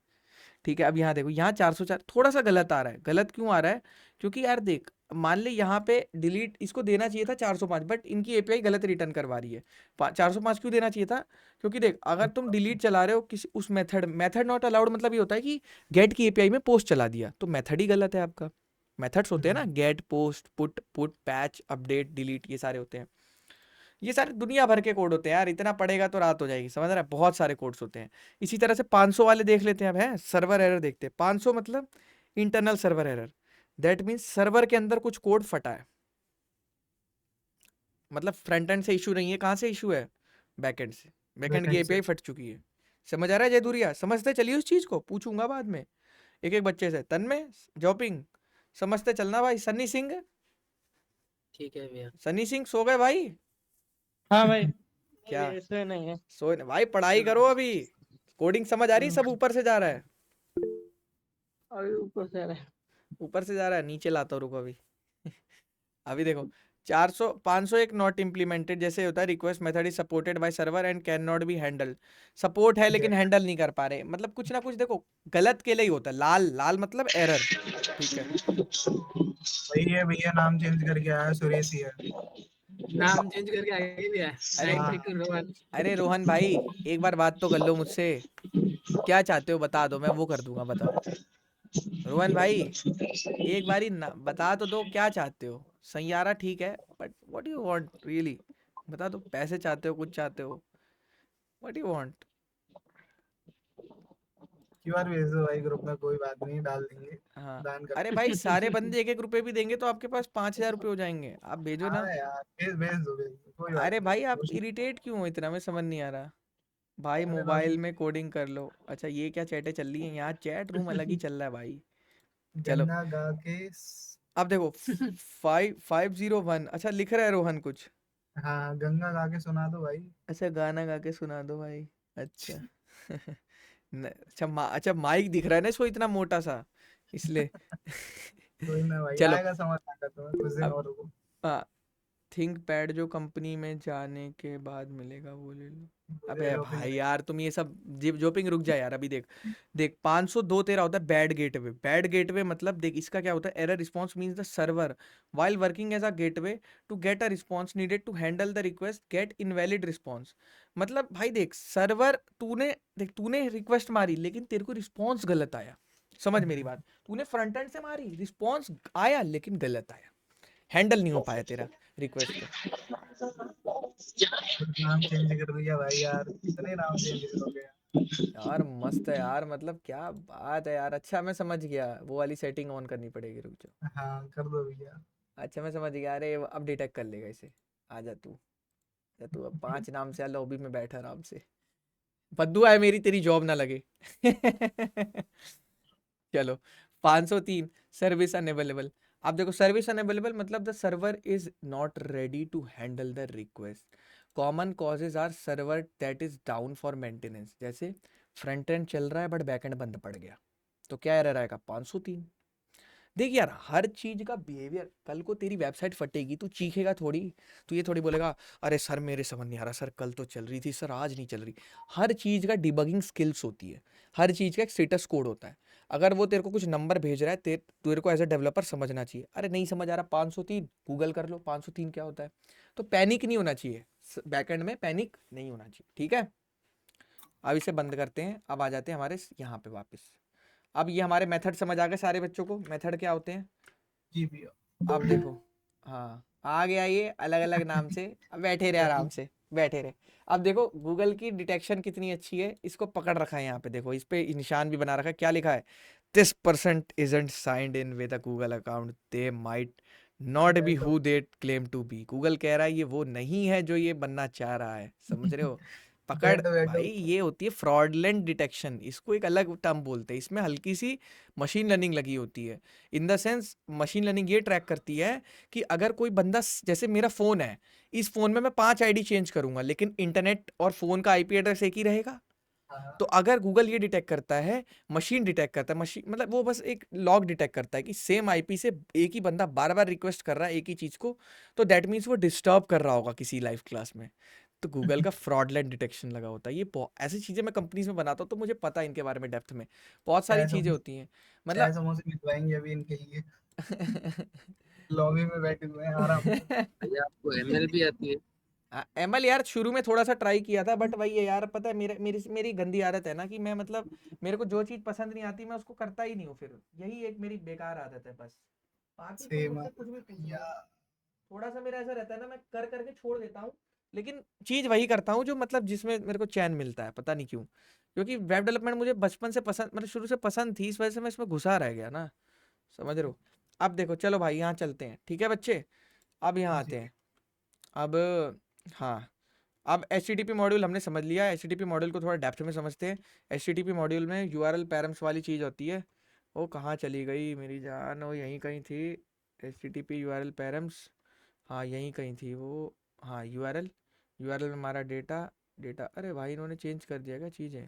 ठीक है, अब यहाँ देखो, यहाँ 404 थोड़ा सा गलत आ रहा है। गलत क्यों आ रहा है? क्योंकि यार देख, मान ले यहाँ पे डिलीट इसको देना चाहिए था 405, बट इनकी एपीआई गलत रिटर्न करवा रही है। 405 क्यों देना चाहिए था? क्योंकि देख, अगर तुम डिलीट चला रहे हो किसी उस मेथड नॉट अलाउड, मतलब ये होता है कि गेट की एपीआई में पोस्ट चला दिया, तो मेथड ही गलत है आपका। मेथड्स होते हैं ना, get, post, put, patch, update, delete, ये सारे होते हैं। ये सारे दुनिया भर के कोड होते हैं यार, इतना पढ़ेगा तो रात हो जाएगी, समझ रहा है? बहुत सारे कोड्स होते हैं। इसी तरह से 500 वाले देख लेते हैं अब, है सर्वर एरर देखते हैं। 500 मतलब internal server error, that means server के अंदर कुछ कोड फटा है, मतलब फ्रंट एंड से इशू नहीं है। कहाँ से इशू है? बैकएंड से, बैकएंड की Backend से। एपीआई फट चुकी है। समझ आ रहा है जयदुरिया? समझते चलिए उस चीज को, पूछूंगा बाद में एक एक बच्चे से। तन्मय, जॉपिंग, समझते चलना भाई। सन्नी सिंह, ठीक है भैया। सन्नी सिंह सो गए भाई? हाँ भाई। क्या? ऐसे नहीं है। सो भाई, पढ़ाई करो अभी, कोडिंग समझ आ रही? सब ऊपर से जा रहा है, अभी ऊपर से आ रहा है। ऊपर से जा रहा है, नीचे लाता हूँ, रुको अभी। अभी देखो 400 501 नॉट इम्प्लीमेंटेड, जैसे होता है request method is supported by server and can not be handle. Support है लेकिन हैंडल नहीं कर पा रहे, मतलब कुछ ना कुछ देखो गलत के लिए ही होता है। लाल लाल मतलब एरर, ठीक है। वही है भैया, नाम चेंज करके आया, सुरेश ही है। नाम चेंज करके आगे भी है। अरे रोहन। अरे रोहन भाई, एक बार बात तो कर लो मुझसे, क्या चाहते हो बता दो, मैं वो कर दूंगा, बताओ। रोहन भाई, एक बारी बता तो दो क्या चाहते हो। सैयारा ठीक है, but what you want really, बता दो। पैसे चाहते हो, कुछ चाहते हो, व्हाट यू वांट? क्यूआर भेज दो भाई ग्रुप में, कोई बात नहीं, डाल देंगे। हाँ, दान कर अरे भाई सारे बंदे 1-1 रुपए भी देंगे तो आपके पास 5,000 रुपए हो जाएंगे, आप भेजो ना। हाँ यार, भेज दो, कोई बात अरे नहीं। भाई आप इरिटेट क्यों हो इतना, मैं समझ नहीं आ रहा। भाई अरे मोबाइल में कोडिंग कर लो। अच्छा ये क्या चैटें चल रही हैं यहाँ, चैट रूम अलग ही चल रहा है भाई। चलो गन्ना गा के अब देखो 501, अच्छा लिख रहा है रोहन कुछ। हाँ, गंगा गा के सुना दो भाई। अच्छा गाना गा के सुना दो भाई, अच्छा। अच्छा अच्छा माइक दिख रहा है ना इसको इतना मोटा सा, इसलिए। कोई ना भाई, चलो आएगा समझ आएगा तुम्हें, कुछ दिन अब और रुको। थिंक पैड जो कंपनी में जाने के बाद मिलेगा वो ले लो। ले अबे लो भाई फिर। यार तुम ये सब जोपिंग रुक जा यार, अभी देख देख 502 तेरा होता है बैड गेटवे। बैड गेटवे मतलब देख इसका क्या होता है, error response means the server while working as a gateway to get a response needed to handle the request get invalid response. मतलब भाई देख, सर्वर तूने रिक्वेस्ट मारी लेकिन तेरे को रिस्पॉन्स गलत आया। समझ मेरी बात, तूने फ्रंट एंड से मारी, रिस्पॉन्स आया लेकिन गलत आया, हैंडल नहीं हो पाया तेरा रिक्वेस्ट को। नाम चेंज कर दिया भाई यार, कितने नाम चेंज करोगे यार। यार मस्त है यार, मतलब क्या बात है यार। अच्छा मैं समझ गया, वो वाली सेटिंग ऑन करनी पड़ेगी, रुक जाओ। हाँ, कर दो भैया। अच्छा मैं समझ गया, अरे अब डिटेक्ट कर लेगा इसे। आ जा तू, जा तू अब 5 नाम से लॉबी में बैठा आराम से। बद्दुआ है मेरी, तेरी जॉब ना लगे। चलो 503 सर्विस अनअवेलेबल। अब देखो सर्विस अनअवेलेबल मतलब the server is not ready to handle the request. Common causes are server that is down for maintenance, जैसे फ्रंट एंड चल रहा है बट बैक एंड बंद पड़ गया, तो क्या एरर आएगा? 503। देख यार हर चीज का बिहेवियर, कल को तेरी वेबसाइट फटेगी, तू चीखेगा थोड़ी, तू ये थोड़ी बोलेगा अरे सर मेरे समझ नहीं आ रहा सर, कल तो चल रही थी सर, आज नहीं चल रही। हर चीज का डिबगिंग स्किल्स होती है, हर चीज का एक स्टेटस कोड होता है। अगर वो तेरे को कुछ नंबर भेज रहा है, तेरे को एज अ डेवलपर समझना चाहिए। अरे नहीं समझ आ रहा 503, गूगल कर लो 503 क्या होता है। तो पैनिक नहीं होना चाहिए, बैकएंड में पैनिक नहीं होना चाहिए, ठीक है। अब इसे बंद करते हैं, अब आ जाते हैं हमारे यहाँ पे वापस। अब ये हमारे मेथड समझ आ गए सारे बच्चों को, मेथड क्या होते हैं? जी भैया। अब देखो, हाँ आ गया ये अलग अलग नाम से। अब बैठे रहे आराम से, बैठे रहे। अब देखो गूगल की डिटेक्शन कितनी अच्छी है, इसको पकड़ रखा है यहाँ पे, देखो इस पे निशान भी बना रखा है, क्या लिखा है? this person isn't signed in with a Google account, they might not be who they claim to be. Google कह रहा है ये वो नहीं है जो ये बनना चाह रहा है, समझ रहे हो? पकड़ बैठो भाई, ये होती है फ्रॉडलेंट डिटेक्शन, इसको एक अलग टर्म बोलते हैं। इसमें हल्की सी मशीन लर्निंग लगी होती है। In the sense machine learning ये ट्रैक करती है कि अगर कोई बंदा जैसे मेरा फ़ोन है, इस फ़ोन में मैं 5 आईडी चेंज करूंगा लेकिन इंटरनेट और फ़ोन का आईपी एड्रेस एक ही रहेगा। तो अगर गूगल ये डिटेक्ट करता है, मशीन डिटेक्ट करता है, मशीन मतलब वो बस एक लॉग डिटेक्ट करता है कि सेम आईपी से एक ही बंदा बार बार रिक्वेस्ट कर रहा है एक ही चीज़ को, तो दैट मीन्स वो डिस्टर्ब कर रहा होगा किसी लाइव क्लास में। तो गूगल का फ्रॉडलेंट डिटेक्शन लगा होता है। ये ऐसी चीज़ें मैं कंपनीज में बनाता हूँ तो मुझे पता है इनके बारे में डेप्थ में। बहुत सारी चीज़ें होती हैं चाय मतलब समोसे मिलवाएंगे अभी इनके लिए। लॉबी में बैठे हुए हैं आराम से। भैया आपको एमएल भी आती है? एमएल यार शुरू में थोड़ा सा ट्राई किया था, बट वही है यार, पता है मेरी गंदी आदत है ना कि मैं मतलब मेरे को जो चीज़ पसंद नहीं आती मैं उसको करता ही नहीं हूँ। फिर यही एक मेरी बेकार आदत है बस। बाकी तुम सेम मुझसे कुछ भी पूछ लो, या थोड़ा सा मेरा ऐसा रहता है ना, मैं कर करके छोड़ देता हूँ, लेकिन चीज़ वही करता हूँ जो मतलब जिसमें मेरे को चैन मिलता है, पता नहीं क्यों। क्योंकि वेब डेवलपमेंट मुझे बचपन से पसंद, मतलब शुरू से पसंद थी, इस वजह से मैं इसमें घुसा रह गया ना, समझ रहे हो? अब देखो, चलो भाई यहाँ चलते हैं, ठीक है बच्चे? अब यहाँ आते हैं। अब हाँ, अब HTTP मॉड्यूल हमने समझ लिया है। HTTP मॉड्यूल को थोड़ा डेप्थ में समझते हैं। HTTP मॉड्यूल में URL पैरम्स वाली चीज़ होती है। वो कहाँ चली गई मेरी जान? वो यहीं कहीं थी। HTTP URL पैरम्स, हाँ यहीं कहीं थी वो। हाँ URL में हमारा डेटा अरे भाई इन्होंने चेंज कर दिया क्या चीज़ें?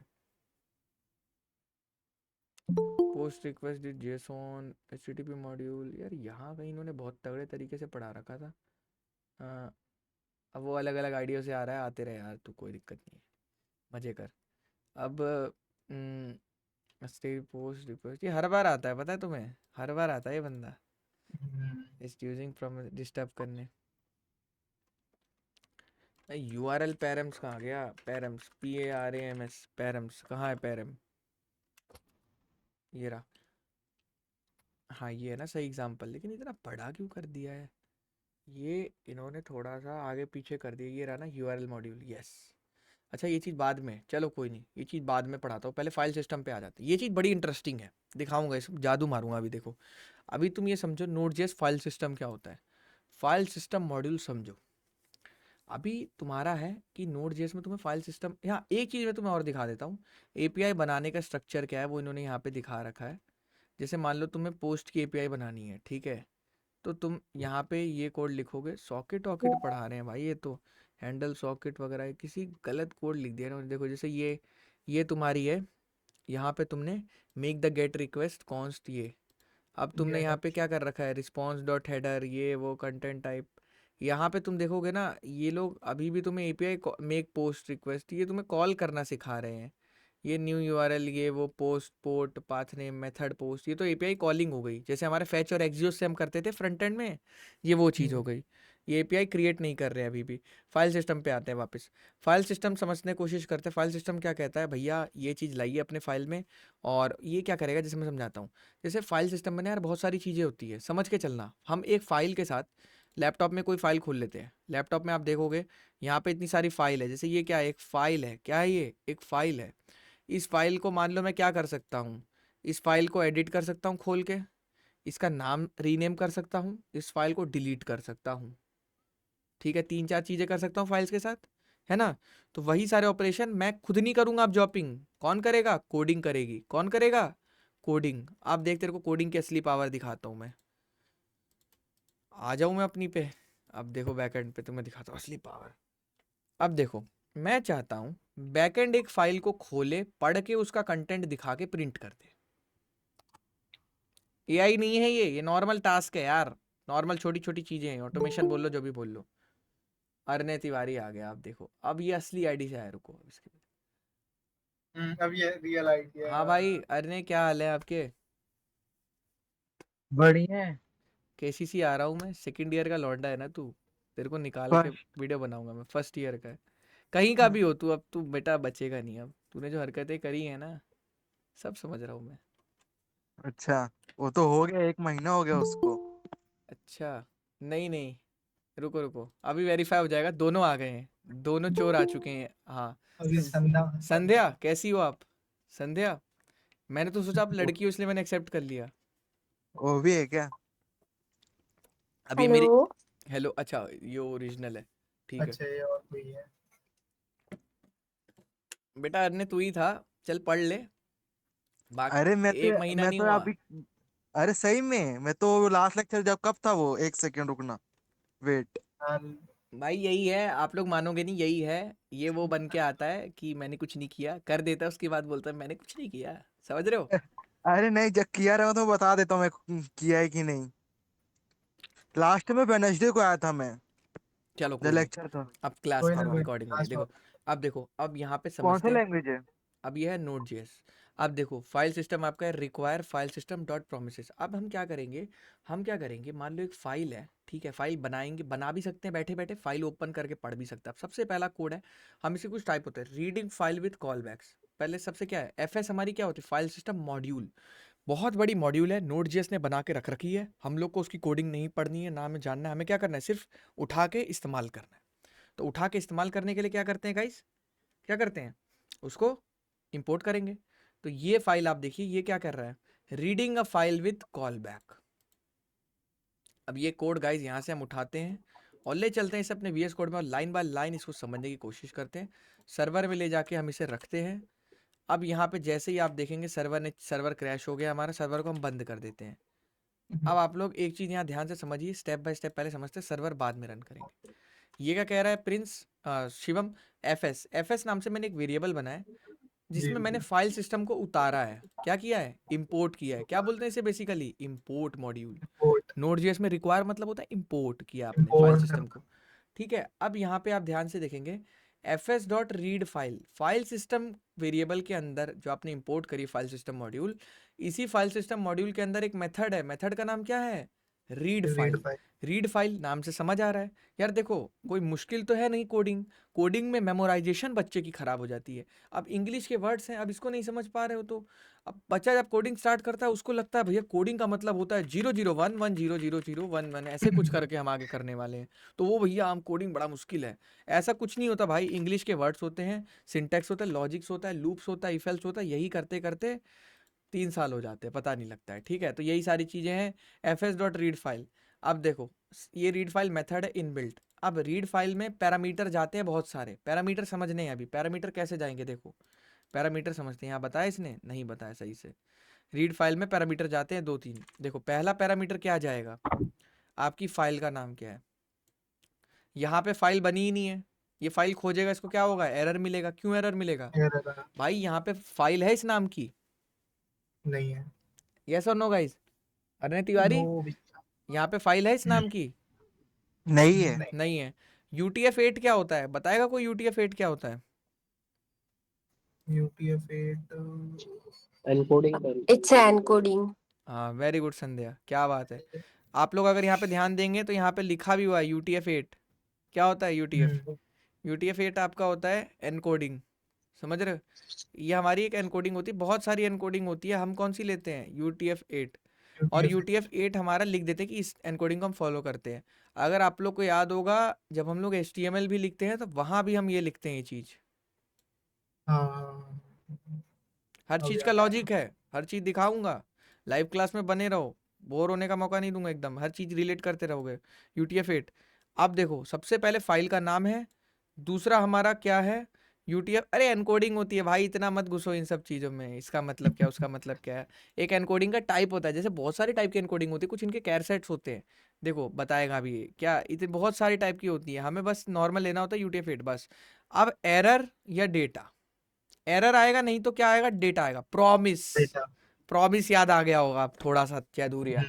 Post request did JSON HTTP module, यार यहाँ कहीं इन्होंने बहुत तगड़े तरीके से पढ़ा रखा था। अब वो अलग अलग आइडिया से आ रहा है, आते रहे यार, तो कोई दिक्कत नहीं है, मज़े कर। अब स्टेट पोस्ट रिक्वेस्ट, ये हर बार आता है, पता है तुम्हें? हर बार आता है ये बंदा, इस यूजिंग फ्रॉम डिस्टर्ब करने। URL पैरम्स कहाँ गया? पैरम्स PARAMS, पैरम्स कहाँ है? पैरम ये रहा। हाँ ये है ना सही एग्जांपल, लेकिन इतना बड़ा क्यों कर दिया है? ये इन्होंने थोड़ा सा आगे पीछे कर दिया। ये रहा ना URL मॉड्यूल, यस। अच्छा ये चीज़ बाद में, चलो कोई नहीं, ये चीज़ बाद में पढ़ाता हूँ, पहले फाइल सिस्टम पे आ जाते हैं। ये चीज़ बड़ी इंटरेस्टिंग है, दिखाऊंगा, इस जादू मारूंगा अभी। देखो अभी तुम ये समझो Node.js फाइल सिस्टम क्या होता है, फाइल सिस्टम मॉड्यूल समझो। अभी तुम्हारा है कि Node.js में तुम्हें फाइल सिस्टम, यहाँ एक चीज़ मैं तुम्हें और दिखा देता हूँ। API बनाने का स्ट्रक्चर क्या है वो इन्होंने यहाँ पे दिखा रखा है। जैसे मान लो तुम्हें पोस्ट की API बनानी है, ठीक है? तो तुम यहाँ पे ये कोड लिखोगे। सॉकेट वॉकेट पढ़ा रहे हैं भाई, ये तो हैंडल सॉकेट वगैरह है, किसी गलत कोड लिख दिया ना। देखो जैसे ये तुम्हारी है, यहाँ पे तुमने make the gate request const ये। अब तुमने यहाँ पे क्या कर रखा है? रिस्पॉन्स डॉट हेडर, ये वो कंटेंट टाइप। यहाँ पे तुम देखोगे ना, ये लोग अभी भी तुम्हें API मेक पोस्ट रिक्वेस्ट, ये तुम्हें कॉल करना सिखा रहे हैं। ये न्यू URL, ये वो post port path name method post, ये तो API कॉलिंग हो गई। जैसे हमारे फैच और एक्सियोस से हम करते थे फ्रंट एंड में, ये वो चीज़ हो गई। ये API क्रिएट नहीं कर रहे अभी भी। फाइल सिस्टम पे आते हैं वापस। फाइल सिस्टम समझने की कोशिश करते हैं। फाइल सिस्टम क्या कहता है? भैया ये चीज़ लाइए अपने फाइल में, और ये क्या करेगा, जैसे मैं समझाता हूँ। जैसे फाइल सिस्टम में ना यार बहुत सारी चीज़ें होती है, समझ के चलना। हम एक फ़ाइल के साथ लैपटॉप में कोई फ़ाइल खोल लेते हैं। लैपटॉप में आप देखोगे यहाँ पे इतनी सारी फाइल है। जैसे ये क्या है? एक फ़ाइल है। क्या है ये? एक फ़ाइल है। इस फाइल को मान लो मैं क्या कर सकता हूँ, इस फाइल को एडिट कर सकता हूँ खोल के, इसका नाम रीनेम कर सकता हूँ, इस फाइल को डिलीट कर सकता हूँ। ठीक है, 3-4 चीज़ें कर सकता हूँ फाइल्स के साथ, है ना? तो वही सारे ऑपरेशन मैं खुद नहीं करूँगा। अब जॉपिंग कौन करेगा? कोडिंग करेगी। कौन करेगा? कोडिंग। अब देख तेरे को कोडिंग की असली पावर दिखाता हूँ मैं। आ जाऊँ मैं अपनी पे, अब देखो बैकएंड पे तुम्हें दिखाता हूँ असली पावर। अब देखो, मैं चाहता हूँ बैकएंड एक फाइल को खोले, पढ़ के उसका कंटेंट दिखा के प्रिंट कर दे। AI नहीं है ये नॉर्मल टास्क है यार। नॉर्मल छोटी छोटी चीजें हैं, ऑटोमेशन बोल लो जो भी बोल लो। अरने तिवारी आ गया। आप देखो अब ये असली आईडी से आया, रुको अब इसके। अब ये रियल आइडिया हाँ भाई अरने, क्या हाल है आपके? बढ़िया है। KCC आ रहा हूँ मैं, सेकंड ईयर का लौंडा है ना तू, तेरे को निकाल के वीडियो बनाऊंगा मैं। फर्स्ट ईयर का है, कहीं का भी हो तू, अब तू बेटा बचेगा नहीं। अब तूने जो हरकतें करी है ना, सब समझ रहा हूँ मैं। अच्छा, वो तो हो गया, 1 महीना हो गया उसको। अच्छा नहीं नहीं, रुको रुको, अभी वेरीफाई हो जाएगा। दोनों आ गए हैं, दोनों चोर आ चुके हैं। हाँ अभी संध्या संध्या कैसी हो आप? संध्या मैंने तो सोचा आप लड़की हो इसलिए मैंने एक्सेप्ट कर लिया। वो भी है क्या? अब ये मेरी हेलो। हेलो, अच्छा ये ओरिजिनल है, ठीक है अच्छा ये और कोई है? बेटा, अन्य तू ही था, चल पढ़ ले, बाकी अरे 1 महीना मैं नहीं तो हुआ। अभी, अरे सही में मैं तो लास्ट लेक्चर जब कब था वो, 1 सेकंड रुकना, वेट। हाँ, भाई यही है, आप लोग मानोगे नहीं, यही है। ये वो बन के आता है कि मैंने कुछ नहीं किया, कर देता है, उसके बाद बोलता है मैंने कुछ नहीं किया। समझ रहे हो? अरे नहीं, जब किया रहा तो बता देता हूँ मैं किया है कि नहीं। लास्ट में वेडनेसडे को आया था मैं, चलो जब कोई नहीं, लेक्चर था। अब क्लास कोई ना कोई रिकॉर्डिंग हो रही है, लास्ट देखो। अब देखो, अब यहाँ पे कौन सा समझते हैं। लैंग्वेज है? अब ये है नोड जेएस। अब देखो फाइल सिस्टम आपका है require file system dot promises. अब हम क्या करेंगे, मान लो एक फाइल है, ठीक है, फाइल बनाएंगे, बना भी सकते हैं बैठे बैठे, फाइल ओपन करके पढ़ भी सकते हैं। अब सबसे पहला कोड है, हम इसे कुछ टाइप होता है reading file with callbacks. पहले सबसे क्या है, एफ हमारी क्या होती है, फाइल सिस्टम मॉड्यूल। बहुत बड़ी मॉड्यूल है, नोड जेएस ने बना के रख रखी है, हम लोग को उसकी कोडिंग नहीं पढ़नी है, ना हमें जानना है, हमें क्या करना है, सिर्फ उठा के इस्तेमाल करना है। तो उठा के इस्तेमाल करने के लिए क्या करते हैं गाइस, क्या करते हैं, उसको इंपोर्ट करेंगे। तो ये फाइल आप देखिए, ये क्या कर रहा है, reading a file with call back. अब ये कोड गाइज यहाँ से हम उठाते हैं और ले चलते हैं इसे अपने वीएस कोड में, और लाइन बाय लाइन इसको समझने की कोशिश करते हैं। सर्वर में ले जाके हम इसे रखते हैं। अब यहाँ पे जैसे ही आप देखेंगे सर्वर क्रैश हो गया हमारा, सर्वर को हम बंद कर देते हैं। अब आप लोग एक चीज़ यहाँ ध्यान से समझिए, स्टेप बाय स्टेप पहले समझते हैं, सर्वर बाद में रन करेंगे। ये क्या कह रहा है प्रिंस, शिवम, एफ एस नाम से मैंने एक वेरिएबल बनाया है, जिसमें मैंने फाइल सिस्टम को उतारा है, क्या किया है, इंपोर्ट किया है। क्या बोलते हैं इसे basically, import module. Import Node.js में रिक्वायर मतलब होता है इंपोर्ट किया आपने फाइल इंपोर्ट सिस्टम को, ठीक है। अब यहाँ पे आप ध्यान से देखेंगे, fs dot read file system variable के अंदर जो आपने इंपोर्ट करी फाइल सिस्टम मॉड्यूल, इसी फाइल सिस्टम मॉड्यूल के अंदर एक मेथड है, मेथड का नाम क्या है, read read file. File. Read file नाम से समझ आ रहा है यार, देखो कोई मुश्किल तो है नहीं कोडिंग में मेमोराइजेशन बच्चे की खराब हो जाती है। अब इंग्लिश के वर्ड्स हैं, अब इसको नहीं समझ पा रहे हो तो, अब बच्चा जब कोडिंग स्टार्ट करता है उसको लगता है भैया कोडिंग का मतलब होता है 001100011 ऐसे कुछ करके हम आगे करने वाले हैं, तो वो भैया हम कोडिंग बड़ा मुश्किल है। ऐसा कुछ नहीं होता भाई, इंग्लिश के वर्ड्स होते हैं, सिंटैक्स होता है, लॉजिक्स होता है, लूप्स होता है, इफ एल्स होता है, यही करते करते 3 साल हो जाते हैं, पता नहीं लगता है, ठीक है। तो यही सारी चीज़ें हैं एफ डॉट रीड फाइल। अब देखो ये रीड फाइल मेथड है इनबिल्ट। अब रीड फाइल में पैरामीटर जाते हैं बहुत सारे, पैरामीटर समझने हैं अभी, पैरामीटर कैसे जाएंगे देखो, पैरामीटर समझते हैं, यहाँ बताया इसने नहीं बताया सही से। रीड फाइल में पैरामीटर जाते हैं 2-3। देखो पहला पैरामीटर क्या जाएगा, आपकी फाइल का नाम क्या है। यहाँ पे फाइल बनी ही नहीं है, ये फाइल खोजेगा, इसको क्या होगा, एरर मिलेगा। क्यों एरर मिलेगा एरर भाई, यहाँ पे फाइल है इस नाम की, नहीं है। यस और नो गाइस, अरे तिवारी नो भी यहाँ पे फाइल है इस नाम की, नहीं है। नहीं। नहीं है। UTF-8 क्या होता है, बताएगा कोई UTF-8 क्या होता है। UTF-8 एनकोडिंग कर इट्स एनकोडिंग। हाँ वेरी गुड संध्या, क्या बात है। आप लोग अगर यहाँ पे ध्यान देंगे तो यहाँ पे लिखा भी हुआ है UTF-8 क्या होता है। UTF-8 आपका होता है एनकोडिंग, समझ रहे हो। ये हमारी एक एनकोडिंग होती है, बहुत सारी एनकोडिंग होती है, हम कौन सी लेते हैं UTF-8, और UTF-8 हमारा लिख देते हैं कि इस एनकोडिंग को हम फॉलो करते हैं। अगर आप लोग को याद होगा, जब हम लोग HTML भी लिखते हैं तो वहाँ भी हम ये लिखते हैं ये चीज़, हाँ हर अब चीज़ का याद आया। लॉजिक है, हर चीज़ दिखाऊंगा, लाइव क्लास में बने रहो, बोर होने का मौका नहीं दूंगा एकदम, हर चीज़ रिलेट करते रहोगे। UTF-8। अब देखो सबसे पहले फाइल का नाम है, दूसरा हमारा क्या है UTF, अरे एनकोडिंग होती है भाई, इतना मत घुसो इन सब चीज़ों में, इसका मतलब क्या उसका मतलब क्या है। एक एनकोडिंग का टाइप होता है, जैसे बहुत सारे टाइप की एनकोडिंग होती है, कुछ इनके कैर सेट्स होते हैं, देखो बताएगा भी ये क्या, इतने बहुत सारी टाइप की होती है, हमें बस नॉर्मल लेना होता है UTF-8 बस। अब एरर या डेटा, एरर आएगा नहीं तो क्या आएगा, डेटा आएगा। प्रॉमिस, डेटा प्रॉमिस याद आ गया होगा अब, थोड़ा सा क्या दूरिया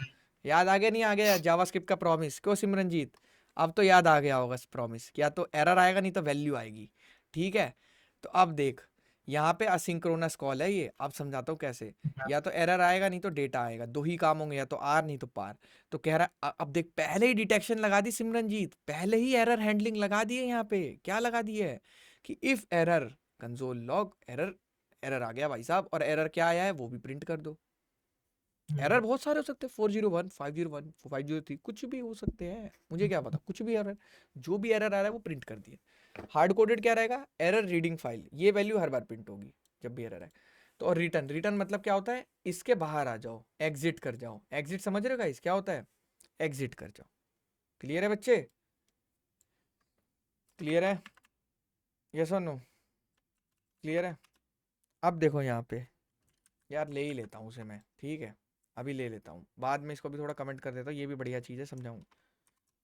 याद आ गया, नहीं आ गया जावास्क्रिप्ट का प्रॉमिस, क्यों सिमरनजीत, अब तो याद आ गया होगा प्रॉमिस, क्या तो एरर आएगा नहीं तो वैल्यू आएगी, ठीक है। तो अब देख यहाँ पे असिंक्रोनस कॉल है ये, अब समझाता हूँ कैसे। या तो एरर आएगा नहीं तो डेटा आएगा, दो ही काम होंगे, या तो आर नहीं तो पार। तो कह रहा अब देख पहले ही डिटेक्शन लगा दी सिमरनजीत, पहले ही एरर हैंडलिंग लगा दी है, यहाँ पे क्या लगा दी है कि if error console log error, error आ गया भाई साहब, और एरर क्या आया है वो भी प्रिंट कर दो। एरर बहुत सारे हो सकते हैं, 401 501 503 कुछ भी हो सकते हैं, मुझे क्या पता, कुछ भी एरर, जो भी एरर आ रहा है वो प्रिंट कर दिए। हार्ड कोडेड क्या रहेगा, एरर रीडिंग फाइल, ये वैल्यू हर बार प्रिंट होगी जब भी एरर है। तो और रिटर्न, रिटर्न मतलब क्या होता है, इसके बाहर आ जाओ, एग्जिट कर जाओ। एग्जिट समझ रहे हो गाइस क्या होता है, एग्जिट कर जाओ। क्लियर है बच्चे, क्लियर है, यस और नो, क्लियर है। अब देखो यहाँ पे, यार ले ही लेता हूँ उसे मैं, ठीक है, अभी ले लेता हूँ, बाद में इसको भी थोड़ा कमेंट कर देता हूँ, ये भी बढ़िया चीज़ है, समझाऊँ।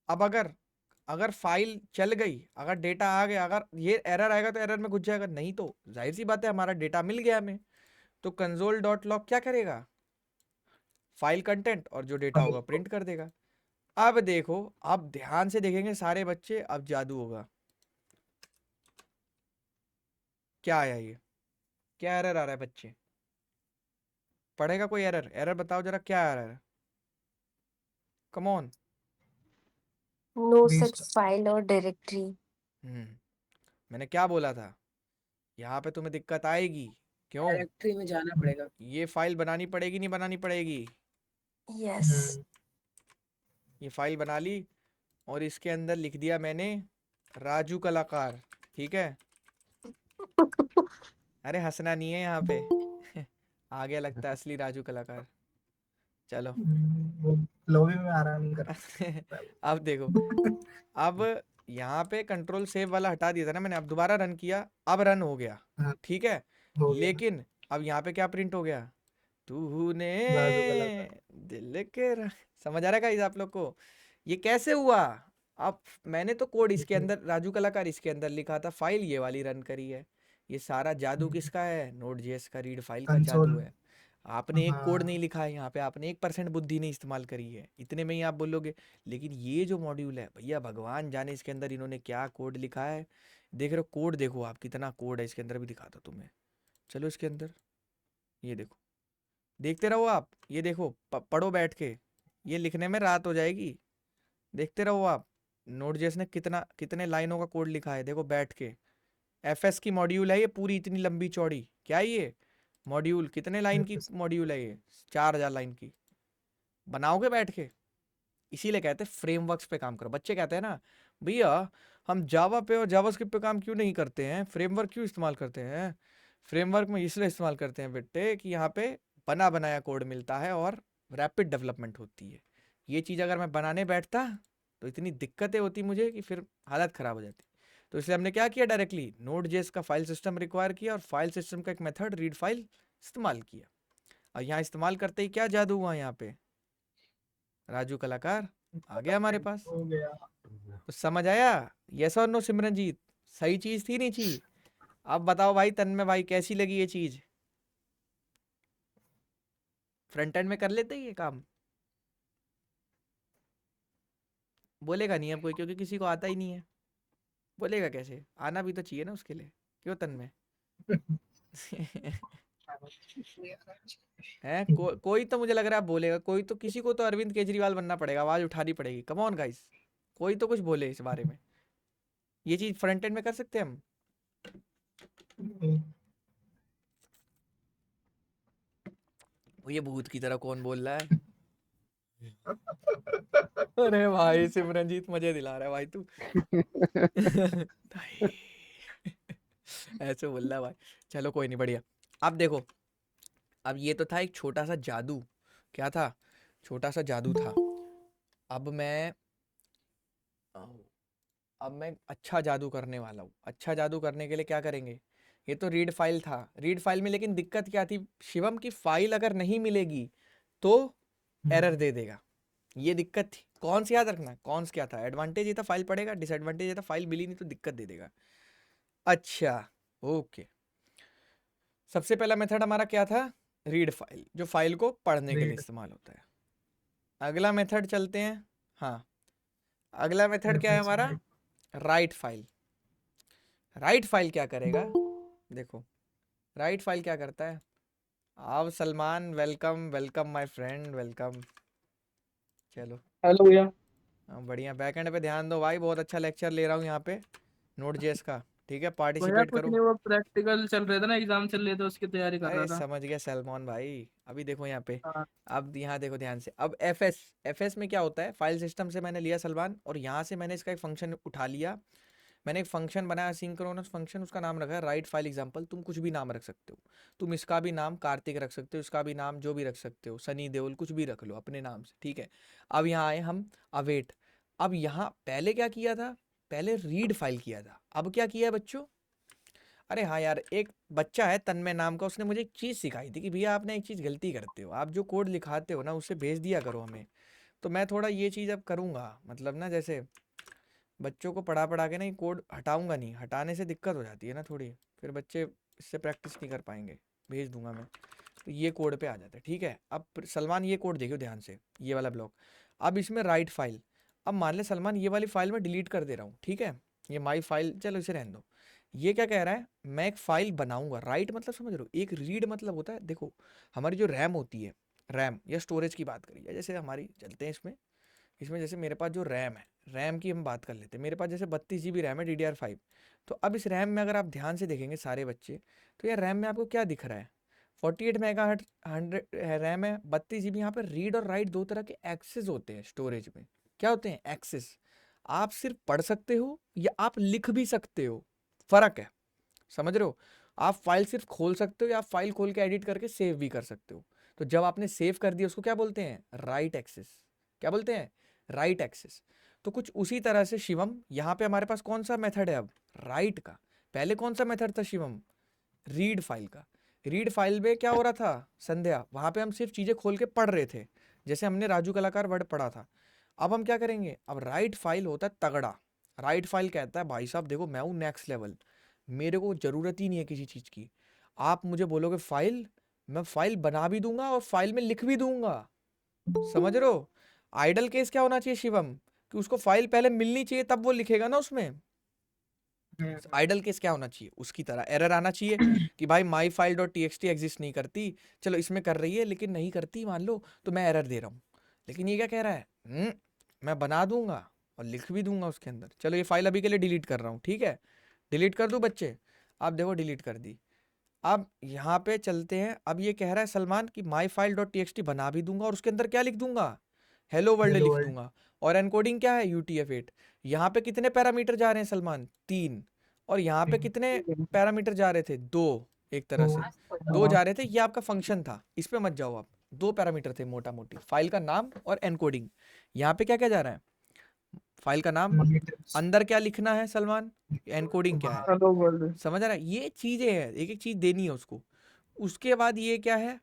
अब अगर अगर फाइल चल गई, अगर डेटा आ गया, अगर ये एरर आएगा तो एरर में घुस जाएगा, नहीं तो जाहिर सी बात है हमारा डेटा मिल गया हमें, तो कंसोल डॉट लॉग क्या करेगा, फाइल कंटेंट और जो डेटा होगा प्रिंट कर देगा। अब देखो, अब ध्यान से देखेंगे सारे बच्चे, अब जादू होगा। क्या आया ये, क्या एरर आ रहा है बच्चे, पढ़ेगा कोई एरर, एरर बताओ जरा क्या आ रहा है, come on. No such Restart. File और डायरेक्टरी। मैंने क्या बोला था, यहाँ पे तुम्हें दिक्कत आएगी, क्यों, डायरेक्टरी में जाना पड़ेगा। ये फाइल बनानी पड़ेगी, नहीं बनानी पड़ेगी, यस। ये फाइल बना ली और इसके अंदर लिख दिया मैंने राजू कलाकार, ठीक है, अरे हंसना नहीं है यहाँ पे आ गया लगता है असली राजू कलाकार, चलो वो लॉबी में आराम कर अब देखो, अब यहाँ पे कंट्रोल सेव वाला हटा दिया था ना मैंने, अब दोबारा रन किया, अब रन हो गया, हाँ, ठीक है, हो गया लेकिन अब यहाँ पे क्या प्रिंट हो गया, तूने राजू कलाकार। दिल के समझ आ रहा है आप लोग को, ये कैसे हुआ। अब मैंने तो कोड इसके अंदर, राजू कलाकार इसके अंदर लिखा था, फाइल ये वाली रन करी है, ये सारा जादू किसका है, नोड जेएस का रीड फाइल का कंसोल। जादू है। आपने एक कोड नहीं हाँ, लिखा है यहाँ पे, आपने 1% बुद्धि नहीं इस्तेमाल करी है, इतने में ही आप बोलोगे, लेकिन ये जो मॉड्यूल है भैया, भगवान जाने इसके अंदर इन्होंने क्या कोड लिखा है। देख रहे हो कोड, देखो आप कितना कोड है इसके अंदर, भी दिखाता तुम्हें, चलो इसके अंदर, ये देखो, देखते रहो आप, ये देखो, पढ़ो बैठ के, ये लिखने में रात हो जाएगी, देखते रहो आप। नोड जेएस ने कितना, कितने लाइनों का कोड लिखा है, देखो बैठ के, एफएस की मॉड्यूल है ये, पूरी इतनी लंबी चौड़ी, क्या है ये मॉड्यूल, कितने लाइन की मॉड्यूल है ये, 4000 लाइन की, बनाओगे बैठ के। इसीलिए कहते हैं फ्रेमवर्क्स पे काम करो। बच्चे कहते हैं ना भैया हम जावा पे और जावास्क्रिप्ट पे काम क्यों नहीं करते हैं, फ्रेमवर्क क्यों इस्तेमाल करते हैं। फ्रेमवर्क में इसलिए इस्तेमाल करते हैं बेटे कि यहाँ पे बना बनाया कोड मिलता है और रैपिड डेवलपमेंट होती है। ये चीज़ अगर मैं बनाने बैठता तो इतनी दिक्कतें होती मुझे कि फिर हालत ख़राब हो जाती। तो इसलिए हमने क्या किया, डायरेक्टली नोड जेएस का फाइल सिस्टम रिक्वायर किया और फाइल सिस्टम का एक मेथड रीड फाइल इस्तेमाल किया। और यहाँ इस्तेमाल करते ही क्या जादू हुआ, यहाँ पे राजू कलाकार आ गया हमारे पास। हो गया। तो समझ आया, यस और नो सिमरनजीत, सही चीज थी नहीं चीज। अब बताओ भाई तन्मय भाई, कैसी लगी ये चीज, फ्रंट एंड में कर लेते ही ये काम। बोलेगा नहीं अब कोई, क्योंकि किसी को आता ही नहीं है, बोलेगा कैसे, आना भी तो चाहिए ना उसके लिए, क्यों तन्मय है कोई तो मुझे लग रहा है बोलेगा, कोई तो, किसी को तो अरविंद केजरीवाल बनना पड़ेगा, आवाज उठानी पड़ेगी, कम ऑन गाइस, कोई तो कुछ बोले इस बारे में। ये चीज फ्रंट एंड में कर सकते हैं हम। वो ये भूत की तरह कौन बोल रहा है अरे भाई सिमरनजीत मजे दिला रहा है भाई तू ऐसे बोल रहा है भाई, चलो कोई नहीं, बढ़िया। अब देखो, अब ये तो था एक छोटा सा जादू, क्या था, छोटा सा जादू था। अब मैं अब मैं अच्छा जादू करने वाला हूँ। अच्छा जादू करने के लिए क्या करेंगे, ये तो रीड फाइल था, रीड फाइल में लेकिन दिक्कत क्या थी शिवम की, फाइल अगर नहीं मिलेगी तो एरर दे देगा, ये दिक्कत थी। कौन सा याद रखना, कौन सा क्या था, एडवांटेज ये था फाइल पड़ेगा, डिसएडवांटेज ये था फाइल मिली नहीं तो दिक्कत दे देगा। अच्छा ओके, सबसे पहला मेथड हमारा क्या था, रीड फाइल, जो फाइल को पढ़ने के लिए Read. इस्तेमाल होता है। अगला मेथड चलते हैं, हाँ अगला मेथड क्या है हमारा, राइट फाइल। राइट फाइल क्या करेगा, देखो राइट फाइल क्या करता है, आओ Salman, welcome welcome my friend, welcome. चलो हेलो भैया। बढ़िया, बैकएंड पे ध्यान दो भाई, बहुत अच्छा लेक्चर ले रहा हूँ यहाँ पे नोड जेएस का, ठीक है, भैया पार्टिसिपेट कुछ करो। नहीं, वो प्रैक्टिकल चल रहे थे ना, एग्जाम चल रहे थे, उसकी तैयारी कर अरे रहा था। समझ गया सलमान भाई, अभी देखो यहाँ पे, हाँ। अब यहाँ देखो ध्यान से, अब एफएस में क्या होता है, फाइल सिस्टम से मैंने लिया सलमान, और यहाँ से मैंने इसका एक फंक्शन उठा लिया, मैंने एक फंक्शन बनाया सिंक्रोनस फंक्शन, उसका नाम रखा है राइट फाइल एग्जाम्पल। तुम कुछ भी नाम रख सकते हो, तुम इसका भी नाम कार्तिक रख सकते हो, इसका भी नाम जो भी रख सकते हो, सनी देओल, कुछ भी रख लो अपने नाम से, ठीक है। अब यहाँ आए हम अवेट। अब यहाँ पहले क्या किया था, पहले रीड फाइल किया था, अब क्या किया है बच्चों, अरे हाँ यार, एक बच्चा है तन्मय नाम का, उसने मुझे एक चीज़ सिखाई थी कि भैया आपने एक चीज़ गलती करते हो, आप जो कोड लिखाते हो ना उसे भेज दिया करो हमें। तो मैं थोड़ा ये चीज़ अब करूँगा, मतलब ना जैसे बच्चों को पढ़ा पढ़ा के ना ये कोड हटाऊंगा नहीं, हटाने से दिक्कत हो जाती है ना थोड़ी, फिर बच्चे इससे प्रैक्टिस नहीं कर पाएंगे। भेज दूंगा मैं, तो ये कोड पे आ जाता है, ठीक है। अब सलमान ये कोड देखियो ध्यान से, ये वाला ब्लॉक। अब इसमें राइट फाइल, अब मान ले सलमान ये वाली फाइल मैं डिलीट कर दे रहा हूँ, ठीक है, ये माई फाइल, चलो इसे रहने दो। ये क्या कह रहा है, मैं एक फाइल बनाऊंगा। राइट मतलब समझ रहे हो, एक रीड मतलब होता है, देखो हमारी जो रैम होती है, रैम या स्टोरेज की बात करिए, जैसे हमारी चलते हैं इसमें, इसमें जैसे मेरे पास जो रैम है, रैम की हम बात कर लेते हैं, मेरे पास जैसे 32 GB रैम है DDR5। तो अब इस रैम में अगर आप ध्यान से देखेंगे सारे बच्चे, तो यार रैम में आपको क्या दिख रहा है, 48 MHz 100 रैम है, 32 GB। यहाँ पर रीड और राइट दो तरह के एक्सेस होते हैं स्टोरेज में। क्या होते हैं एक्सेस, आप सिर्फ पढ़ सकते हो या आप लिख भी सकते हो, फ़र्क है, समझ रहे हो। आप फाइल सिर्फ खोल सकते हो या आप फाइल खोल के एडिट करके सेव भी कर सकते हो। तो जब आपने सेव कर दिया उसको क्या बोलते हैं, राइट एक्सेस। क्या बोलते हैं, राइट एक्सेस। तो कुछ उसी तरह से शिवम, यहाँ पे हमारे पास कौन सा मेथड है अब, राइट का। पहले कौन सा मेथड था शिवम, रीड फाइल का। रीड फाइल में क्या हो रहा था संध्या, वहाँ पे हम सिर्फ चीज़ें खोल के पढ़ रहे थे, जैसे हमने राजू कलाकार वर्ड पढ़ा था। अब हम क्या करेंगे, अब राइट फाइल होता है तगड़ा। राइट फाइल कहता है भाई साहब देखो मैं हूँ नेक्स्ट लेवल, मेरे को ज़रूरत ही नहीं है किसी चीज़ की, आप मुझे बोलोगे फाइल, मैं फाइल बना भी दूंगा और फाइल में लिख भी दूंगा, समझ रहे हो। आइडल केस क्या होना चाहिए शिवम, कि उसको फाइल पहले मिलनी चाहिए तब वो लिखेगा ना उसमें। आइडल केस क्या होना चाहिए, उसकी तरह एरर आना चाहिए कि भाई my file dot txt exist नहीं करती, चलो इसमें कर रही है लेकिन नहीं करती मान लो, तो मैं एरर दे रहा हूँ। लेकिन ये क्या कह रहा है, मैं बना दूंगा और लिख भी दूंगा उसके अंदर। चलो ये फाइल अभी के लिए डिलीट कर रहा हूँ, ठीक है, डिलीट कर दूँ बच्चे। अब देखो डिलीट कर दी। अब यहाँ पे चलते हैं, अब ये कह रहा है सलमान कि माई फाइल डॉट txt बना भी दूंगा और उसके अंदर क्या लिख दूंगा, हेलो वर्ल्ड हेलो लिख वर्ल्ड। दूंगा। और एनकोडिंग क्या है, UTF-8। यहाँ पे कितने पैरामीटर जा रहे हैं सलमान, 3। और यहाँ पे कितने पैरामीटर जा रहे थे, 2। एक तरह से 2 जा रहे थे, ये आपका फंक्शन था, इस पे मत जाओ आप। 2 पैरामीटर थे मोटा मोटी, फाइल का नाम और एनकोडिंग। यहाँ पे क्या क्या जा रहा है, फाइल का नाम, अंदर क्या लिखना है सलमान, एनकोडिंग क्या है, हेलो वर्ल्ड। समझ आ रहा है। ये चीजें हैं, एक एक चीज देनी है उसको। उसके बाद ये क्या है,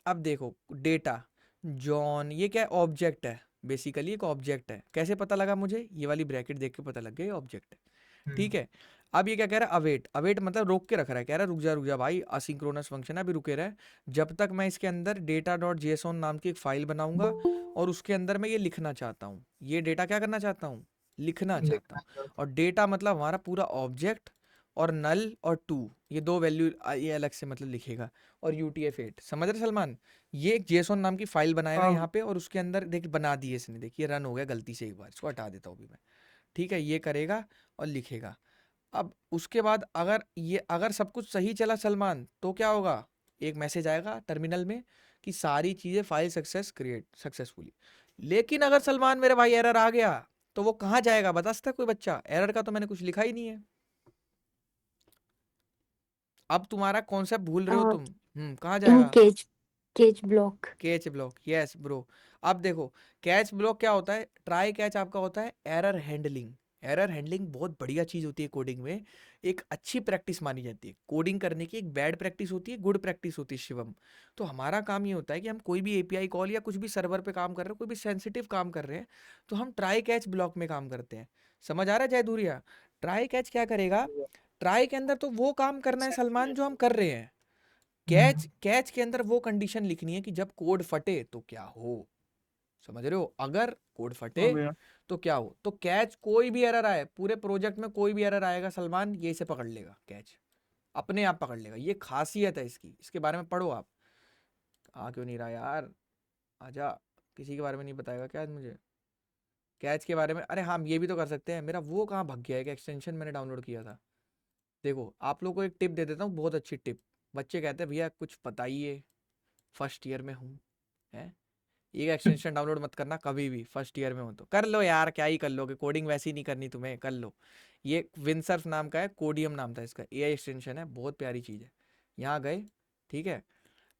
अब देखो डेटा जॉन, ये क्या है, ऑब्जेक्ट है, बेसिकली एक ऑब्जेक्ट है। कैसे पता लगा मुझे, ये वाली ब्रैकेट देख के पता लग गया ये ऑब्जेक्ट है, ठीक है। अब ये क्या कह रहा है, अवेट। अवेट मतलब रोक के रख रहा है, कह रहा है रुक जा भाई, असिंक्रोनस फंक्शन है अभी रुके रहे, जब तक मैं इसके अंदर डेटा डॉट जेसोन नाम की एक फाइल बनाऊंगा और उसके अंदर मैं ये लिखना चाहता हूँ, ये डेटा क्या करना चाहता हूँ, लिखना चाहता हूँ। और डेटा मतलब हमारा पूरा ऑब्जेक्ट, और नल और टू, ये 2 वैल्यू ये अलग से मतलब लिखेगा। और UTF-8, समझ रहे सलमान। ये एक जेसोन नाम की फाइल बनाएगा यहाँ पे, और उसके अंदर देख बना दी है इसने, देखिए रन हो गया गलती से, एक बार इसको हटा देता हूँ अभी मैं, ठीक है। ये करेगा और लिखेगा। अब उसके बाद अगर सब कुछ सही चला सलमान, तो क्या होगा, एक मैसेज आएगा टर्मिनल में कि सारी चीज़ें फाइल क्रिएट सक्सेसफुली। लेकिन अगर सलमान मेरे भाई एरर आ गया, तो वो कहाँ जाएगा बता सकता है कोई बच्चा, एरर का तो मैंने कुछ लिखा ही नहीं है। अब तुम्हारा कॉन्सेप्ट भूल रहे हो तुम, कहाँ इन जाएगा, catch block. Catch block, yes bro. अब देखो कैच ब्लॉक क्या होता है, ट्राई कैच आपका होता है एरर हैंडलिंग। एरर हैंडलिंग बहुत बढ़िया चीज़ होती है कोडिंग में, एक अच्छी प्रैक्टिस मानी जाती है कोडिंग करने की। एक बैड प्रैक्टिस होती है, गुड प्रैक्टिस होती है शिवम। तो हमारा काम ये होता है कि हम कोई भी API कॉल या कुछ भी सर्वर पे काम कर रहे हैं, कोई भी सेंसिटिव काम कर रहे हैं, तो हम ट्राई कैच ब्लॉक में काम करते हैं। समझ आ रहा है जय धुरिया। ट्राई कैच क्या करेगा, ट्राई के अंदर तो वो काम करना है सलमान जो हम कर रहे हैं, कैच के अंदर वो कंडीशन लिखनी है कि जब कोड फटे तो क्या हो, समझ रहे हो। अगर कोड फटे तो क्या हो, तो कैच कोई भी एरर आए, पूरे प्रोजेक्ट में कोई भी एरर आएगा सलमान, ये इसे पकड़ लेगा, कैच अपने आप पकड़ लेगा। ये खासियत है इसकी, इसके बारे में पढ़ो आप। क्यों नहीं रहा यार, आजा, किसी के बारे में नहीं बताएगा क्या आज मुझे कैच के बारे में। अरे हाँ, हम ये भी तो कर सकते हैं, मेरा वो कहाँ भग गया है, एक एक्सटेंशन मैंने डाउनलोड किया था। देखो आप लोग को एक टिप दे देता हूँ, बहुत अच्छी टिप। बच्चे कहते हैं भैया कुछ बताइए, फर्स्ट ईयर में हूँ, है एक एक्सटेंशन डाउनलोड मत करना कभी भी, फर्स्ट ईयर में हो तो कर लो यार, क्या ही कर लोगे, कोडिंग वैसे ही नहीं करनी तुम्हें, कर लो। ये विंडसर्फ नाम का है, कोडियम नाम था इसका, एआई एक्सटेंशन है, बहुत प्यारी चीज़ है। यहाँ गए, ठीक है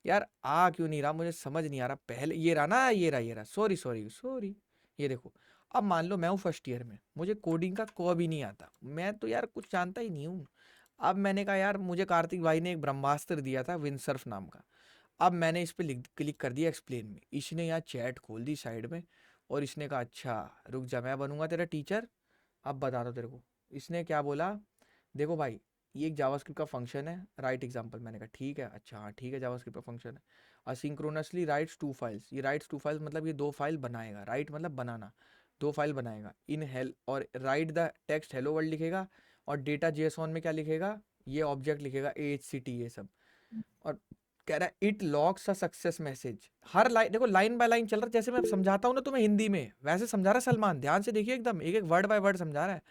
यार, आ क्यों नहीं रहा मुझे समझ नहीं आ रहा। पहले ये रहा ना, ये रहा, सॉरी सॉरी सॉरी, ये देखो। अब मान लो मैं हूँ फर्स्ट ईयर में, मुझे कोडिंग का को भी नहीं आता, मैं तो यार कुछ जानता ही नहीं हूँ। अब मैंने कहा यार, मुझे कार्तिक भाई ने एक ब्रह्मास्त्र दिया था विंडसर्फ नाम का, अब मैंने इस पे क्लिक कर दिया एक्सप्लेन में, इसने यहाँ चैट खोल दी साइड में, और इसने कहा अच्छा रुक जा, मैं बनूंगा तेरा टीचर, अब बता दो तेरे को। इसने क्या बोला, देखो भाई ये एक जावास्क्रिप्ट का फंक्शन है, राइट एग्जांपल। मैंने कहा ठीक है, अच्छा हाँ ठीक है, जावास्क्रिप्ट का फंक्शन है, असिंक्रोनसली राइट्स टू फाइल्स। ये राइट्स टू फाइल्स मतलब ये 2 फाइल बनाएगा, राइट मतलब बनाना, 2 फाइल बनाएगा इन हेल, और right the text hello world लिखेगा, और डेटा जेएसऑन में क्या लिखेगा, ये ऑब्जेक्ट लिखेगा AHCT ये सब। और कह रहा है it logs a success message. Her line देखो, लाइन बाय लाइन चल रहा है, जैसे मैं समझाता हूँ ना तुम्हें हिंदी में, वैसे समझा रहा है सलमान, ध्यान से देखिए, एकदम एक एक वर्ड बाय वर्ड समझा रहा है।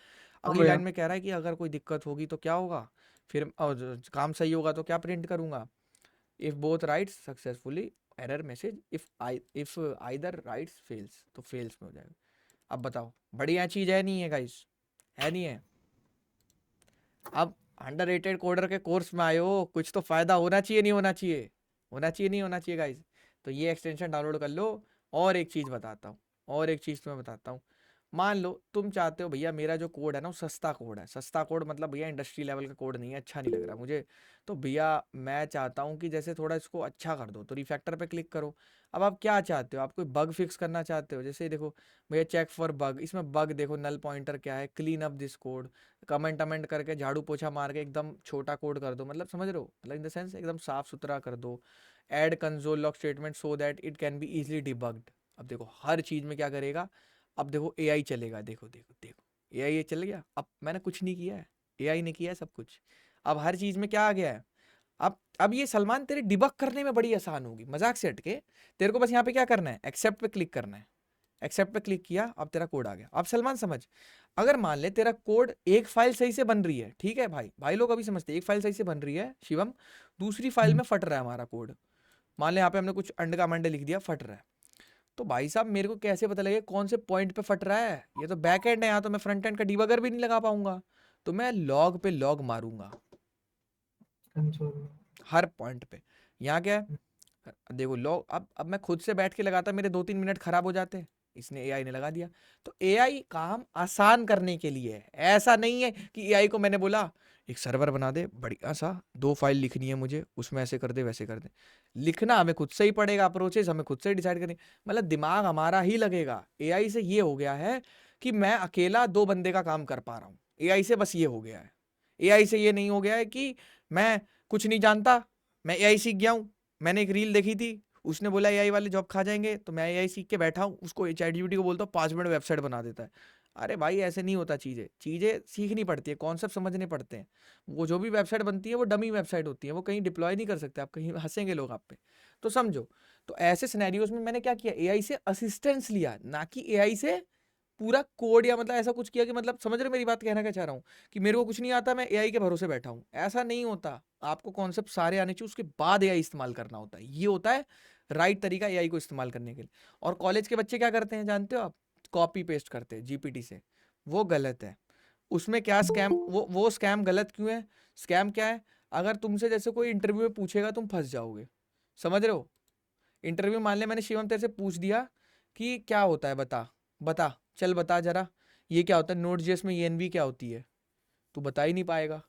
अगली भैया। लाइन में कह रहा है कि अगर कोई दिक्कत होगी तो क्या होगा, फिर काम सही होगा तो क्या प्रिंट करूंगा, if both rights successfully error message, if either rights fails तो फेल्स में हो जाएगा। अब बताओ बढ़िया चीज है नहीं है गाइस, है नहीं है। अब अंडररेटेड कोडर के कोर्स में आए हो, कुछ तो फायदा होना चाहिए, नहीं होना चाहिए, होना चाहिए नहीं होना चाहिए गाइस। तो ये एक्सटेंशन डाउनलोड कर लो। और एक चीज़ बताता हूँ, और एक चीज़ तुम्हें बताता हूँ। मान लो तुम चाहते हो भैया मेरा जो कोड है ना वो सस्ता कोड है, सस्ता कोड मतलब भैया इंडस्ट्री लेवल का कोड नहीं है, अच्छा नहीं लग रहा मुझे, तो भैया मैं चाहता हूँ कि जैसे थोड़ा इसको अच्छा कर दो, तो रिफैक्टर पे क्लिक करो। अब आप क्या चाहते हो, आप कोई बग फिक्स करना चाहते हो, जैसे देखो भैया चेक फॉर बग, इसमें बग देखो, नल पॉइंटर क्या है, clean up this code, comment a moment करके झाड़ू पोछा मार के एकदम छोटा कोड कर दो, मतलब समझ रहे हो, मतलब इन द सेंस एकदम साफ सुथरा कर दो। Add console log statement so that it can be easily debugged. अब देखो हर चीज़ में क्या करेगा, अब देखो एआई चलेगा, देखो देखो देखो एआई ये चल गया, अब मैंने कुछ नहीं किया है, एआई ने किया है सब कुछ। अब हर चीज़ में क्या आ गया है, अब ये सलमान तेरे डिबग करने में बड़ी आसान होगी, मजाक से हटके। तेरे को बस यहाँ पे क्या करना है, एक्सेप्ट पे क्लिक करना है, एक्सेप्ट पे क्लिक किया, अब तेरा कोड आ गया। अब सलमान समझ, अगर मान ले तेरा कोड एक फाइल सही से बन रही है, ठीक है भाई, भाई लोग अभी समझते एक फाइल सही से बन रही है शिवम, दूसरी फाइल में फट रहा है हमारा कोड, मान ले यहाँ पे हमने कुछ अंड का मंडे लिख दिया, फट रहा है, तो भाई साहब मेरे को कैसे पता लगे कौन से पॉइंट पे फट रहा है, ये तो बैक एंड है, यहाँ तो मैं फ्रंट एंड का डिबगर भी नहीं लगा पाऊंगा, तो मैं लॉग पे लॉग मारूंगा कंसोल में। हर पॉइंट पे। यहाँ क्या है, देखो लॉग, अब मैं खुद से बैठ के लगाता मेरे 2-3 मिनट खराब हो जाते, इसने एआई ने लगा दिया। तो एआई काम आसान करने के लिए है, ऐसा नहीं है कि एआई को मैंने बोला एक सर्वर बना दे बढ़िया सा, 2 फाइल लिखनी है मुझे, उसमें ऐसे कर दे वैसे कर दे। लिखना हमें खुद से ही पड़ेगा, अप्रोचेस हमें खुद से डिसाइड करनी, मतलब दिमाग हमारा ही लगेगा। एआई से ये हो गया है कि मैं अकेला 2 बंदे का काम कर पा रहा हूँ, एआई से बस ये हो गया है। एआई से ये नहीं हो गया है कि मैं कुछ नहीं जानता, मैं एआई सीख गया हूँ, मैंने एक रील देखी थी, उसने बोला एआई वाले जॉब खा जाएंगे, तो मैं एआई सीख के बैठा हूँ, उसको चैटजीपीटी को बोलता हूँ 5 मिनट वेबसाइट बना देता है। अरे भाई ऐसे नहीं होता, चीज़ें सीखनी पड़ती है, कॉन्सेप्ट समझने पड़ते हैं। वो जो भी वेबसाइट बनती है वो डमी वेबसाइट होती है, वो कहीं डिप्लॉय नहीं कर सकते आप, कहीं हंसेंगे लोग आप पे, तो समझो। तो ऐसे सिनेरियोज में मैंने क्या किया, एआई से असिस्टेंस लिया, ना कि एआई से पूरा कोड, या मतलब ऐसा कुछ किया कि मतलब समझ रहे हो मेरी बात, कहना क्या चाह रहा हूँ कि मेरे को कुछ नहीं आता मैं एआई के भरोसे बैठा हूँ, ऐसा नहीं होता। आपको कॉन्सेप्ट सारे आने चाहिए, उसके बाद एआई इस्तेमाल करना होता है, ये होता है राइट तरीका एआई को इस्तेमाल करने के लिए। और कॉलेज के बच्चे क्या करते हैं जानते हो आप, कॉपी पेस्ट करते हैं जीपीटी से, वो गलत है। उसमें क्या स्कैम, वो स्कैम गलत क्यों है, स्कैम क्या है, अगर तुमसे जैसे कोई इंटरव्यू में पूछेगा तुम फंस जाओगे, समझ रहे हो। इंटरव्यू मान ले मैंने शिवम तेरे से पूछ दिया कि क्या होता है, बता बता चल बता जरा, ये क्या होता है नोट जेएस में ENV क्या होती है, तू बता ही नहीं पाएगा,